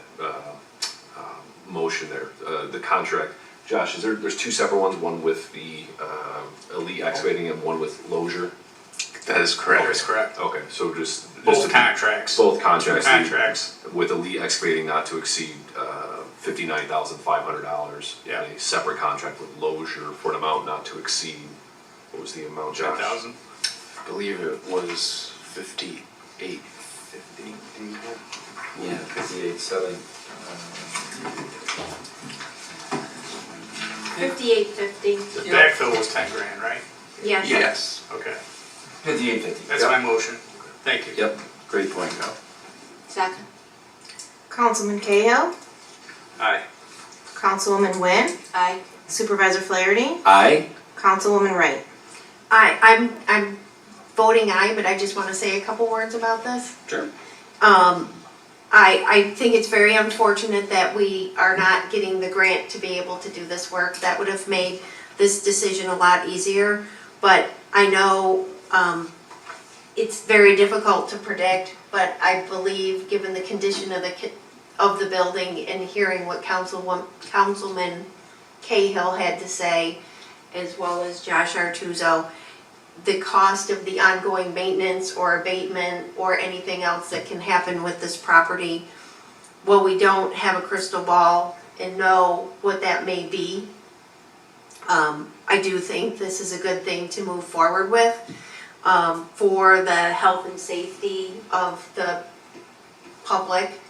motion there, the contract. Josh, there's two separate ones, one with the Elite Excavating and one with Lozier? That is correct. That is correct. Okay, so just Both contracts. Both contracts. Two contracts. With Elite Excavating not to exceed $59,500. Yeah. And a separate contract with Lozier for an amount not to exceed, what was the amount, Josh? 10,000. I believe it was 5850. Yeah, 58.7. 58.50. The backfill was 10 grand, right? Yes. Yes. Okay. 58.50. That's my motion. Thank you. Yep, great point, Al. Second. Councilman Cahill, Aye. Councilwoman Wynn, Aye. Supervisor Flaherty, Aye? Councilwoman Wright. I'm voting aye, but I just want to say a couple words about this. Sure. I think it's very unfortunate that we are not getting the grant to be able to do this work. That would have made this decision a lot easier, but I know it's very difficult to predict, but I believe, given the condition of the building and hearing what Councilman Cahill had to say, as well as Josh Artuzo, the cost of the ongoing maintenance or abatement or anything else that can happen with this property, while we don't have a crystal ball and know what that may be, I do think this is a good thing to move forward with for the health and safety of the public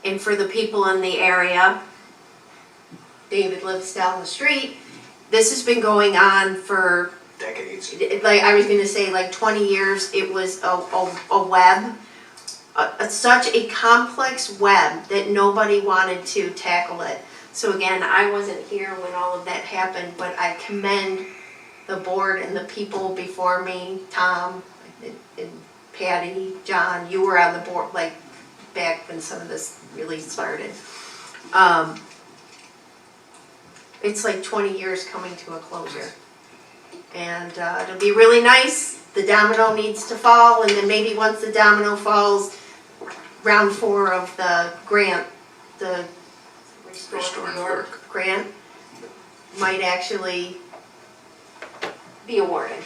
and for the people in the area. David lives down the street. This has been going on for Decades. like I was going to say, like 20 years. It was a web, such a complex web that nobody wanted to tackle it. So again, I wasn't here when all of that happened, but I commend the board and the people before me, Tom and Patty, John. You were on the board like back when some of this really started. it's like 20 years coming to a closure. And it'll be really nice. The domino needs to fall, and then maybe once the domino falls, round 4 of the grant, the Restore New York grant, might actually be awarded.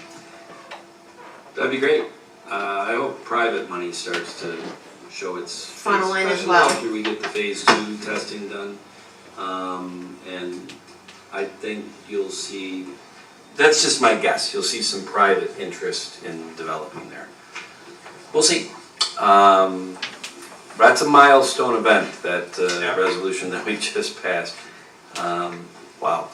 That'd be great. I hope private money starts to show its face, Funnel in as especially well. after we get the phase 2 testing done. And I think you'll see, that's just my guess, you'll see some private interest in developing there. We'll see. That's a milestone event, that resolution that we just passed. Wow.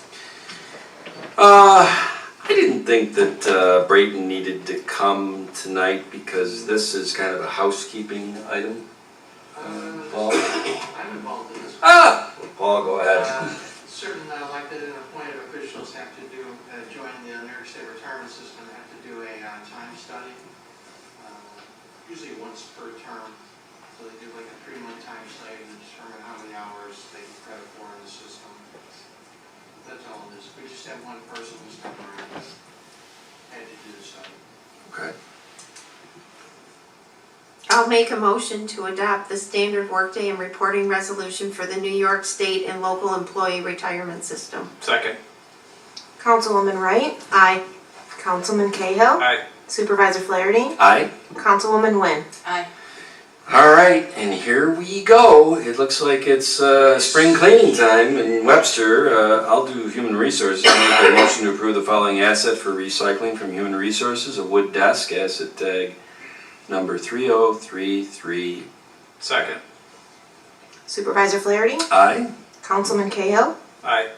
I didn't think that Brayton needed to come tonight because this is kind of a housekeeping item. Paul? I'm involved in this. Paul, go ahead. Certain elected and appointed officials have to do, join the New York State retirement system, have to do a time study, usually once per term. So they do like a 3-month time study to determine how many hours they credit for in the system. That's all it is. We just have one person who's come around and had to do the study. Okay. I'll make a motion to adopt the standard workday and reporting resolution for the New York State and local employee retirement system. Second. Councilwoman Wright, Aye. Councilman Cahill, Aye. Supervisor Flaherty, Aye. Councilwoman Nguyen. Aye. All right, and here we go. It looks like it's spring cleaning time in Webster. I'll do human resources. I'll make a motion to approve the following asset for recycling from human resources: a wood desk, asset tag number 3033. Second. Supervisor Flaherty, Aye. Councilman Cahill, Aye.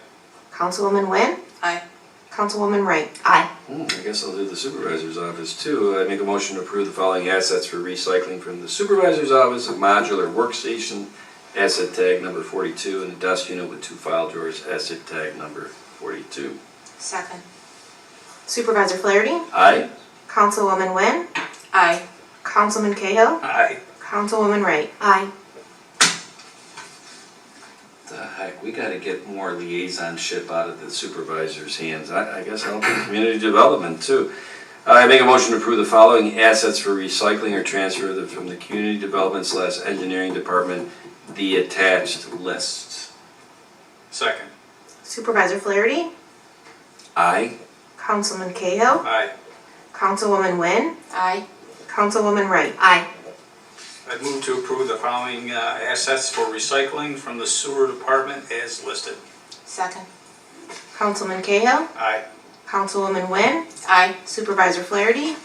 Councilwoman Nguyen. Aye. Councilwoman Wright. Aye. I guess I'll do the supervisor's office too. I make a motion to approve the following assets for recycling from the supervisor's office: a modular workstation, asset tag number 42, and a desk unit with 2 file drawers, asset tag number 42. Second. Supervisor Flaherty, Aye. Councilwoman Nguyen, Aye. Councilman Cahill, Aye. Councilwoman Wright. Aye. The heck, we gotta get more liaisonship out of the supervisor's hands. I guess I'll do community development too. I make a motion to approve the following assets for recycling or transfer from the community development / engineering department, the attached list. Second. Supervisor Flaherty, Aye. Councilman Cahill, Aye. Councilwoman Nguyen, Aye. Councilwoman Wright. Aye. I'd move to approve the following assets for recycling from the sewer department as listed. Second. Councilman Cahill, Aye. Councilwoman Nguyen, Aye. Supervisor Flaherty,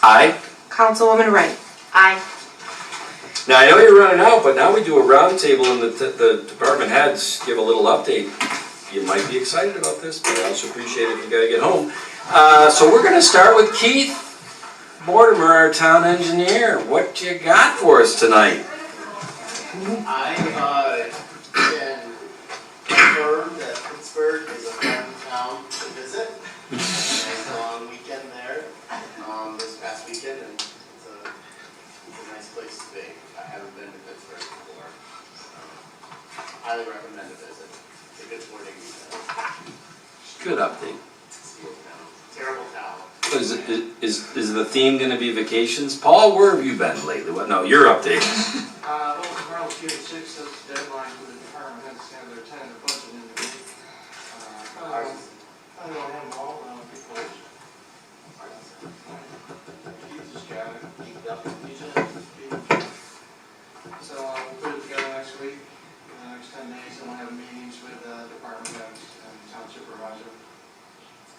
Aye. Councilwoman Wright. Aye. Now, I know you're running out, but now we do a roundtable and the department heads give a little update. You might be excited about this, but I also appreciate it if you gotta get home. So we're gonna start with Keith Mortimer, our town engineer. What you got for us tonight? I can confirm that Pittsburgh is a fun town to visit. I was on weekend there this past weekend, and it's a nice place to be. I haven't been to Pittsburgh before, so highly recommend a visit. It's a good sporting weekend. Good update. Terrible town. Is the theme gonna be vacations? Paul, where have you been lately? What? No, your update. Well, tomorrow's June 6th, that's the deadline for the department heads to have their tentative budget in the week. I don't have them all, be close. Keith just got it geeked up, he's in it. So we'll put it together next week, in the next 10 days, and we'll have meetings with department heads and town supervisor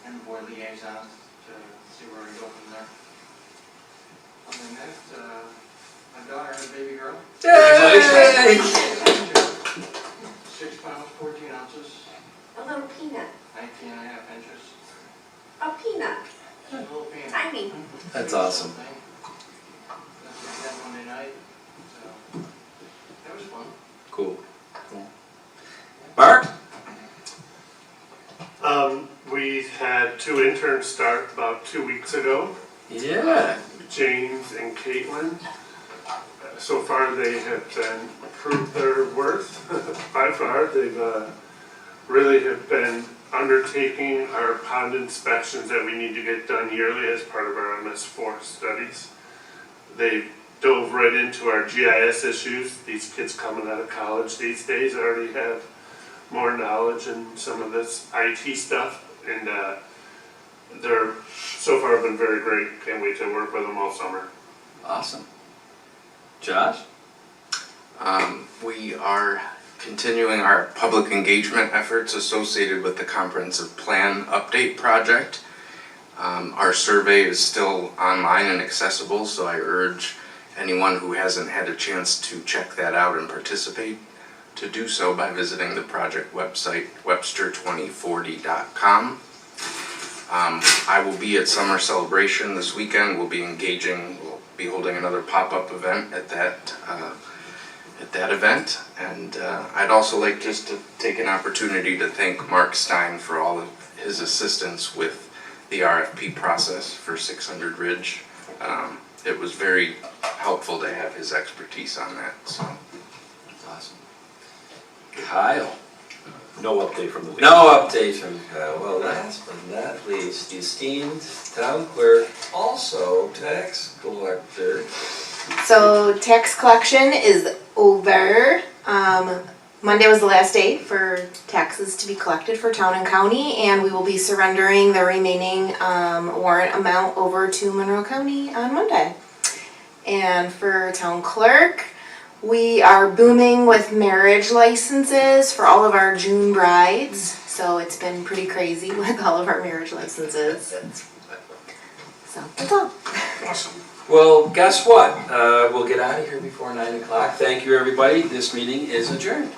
and board liaisons to see where we go from there. Other than that, my daughter had a baby girl. Yay! 6 pounds, 14 ounces, A little peanut. 19 and a half inches. A peanut. A little peanut. Tiny. That's awesome. That's what we had Monday night, so that was fun. Cool. Mark? We had 2 interns start about 2 weeks ago. Yeah. James and Caitlin. So far they have been proved their worth. By far, they've really have been undertaking our pond inspections that we need to get done yearly as part of our MS4 studies. They dove right into our GIS issues. These kids coming out of college these days already have more knowledge in some of this IT stuff, and they're so far been very great. Can't wait to work with them all summer. Awesome. Josh? We are continuing our public engagement efforts associated with the comprehensive plan update project. Our survey is still online and accessible, so I urge anyone who hasn't had a chance to check that out and participate to do so by visiting the project website, webster2040.com. I will be at Summer Celebration this weekend. We'll be holding another pop-up event at that event. And I'd also like just to take an opportunity to thank Mark Stein for all of his assistance with the RFP process for 600 Ridge. It was very helpful to have his expertise on that, so. Awesome. Kyle? No update from the league. No update from Kyle. Well, last but not least, the esteemed town clerk, also tax collector. So tax collection is over. Monday was the last day for taxes to be collected for town and county, and we will be surrendering the remaining warrant amount over to Monroe County on Monday. And for town clerk, we are booming with marriage licenses for all of our June brides. So it's been pretty crazy with all of our marriage licenses. So that's all. Awesome. Well, guess what? We'll get out of here before 9 o'clock. Thank you, everybody. This meeting is adjourned.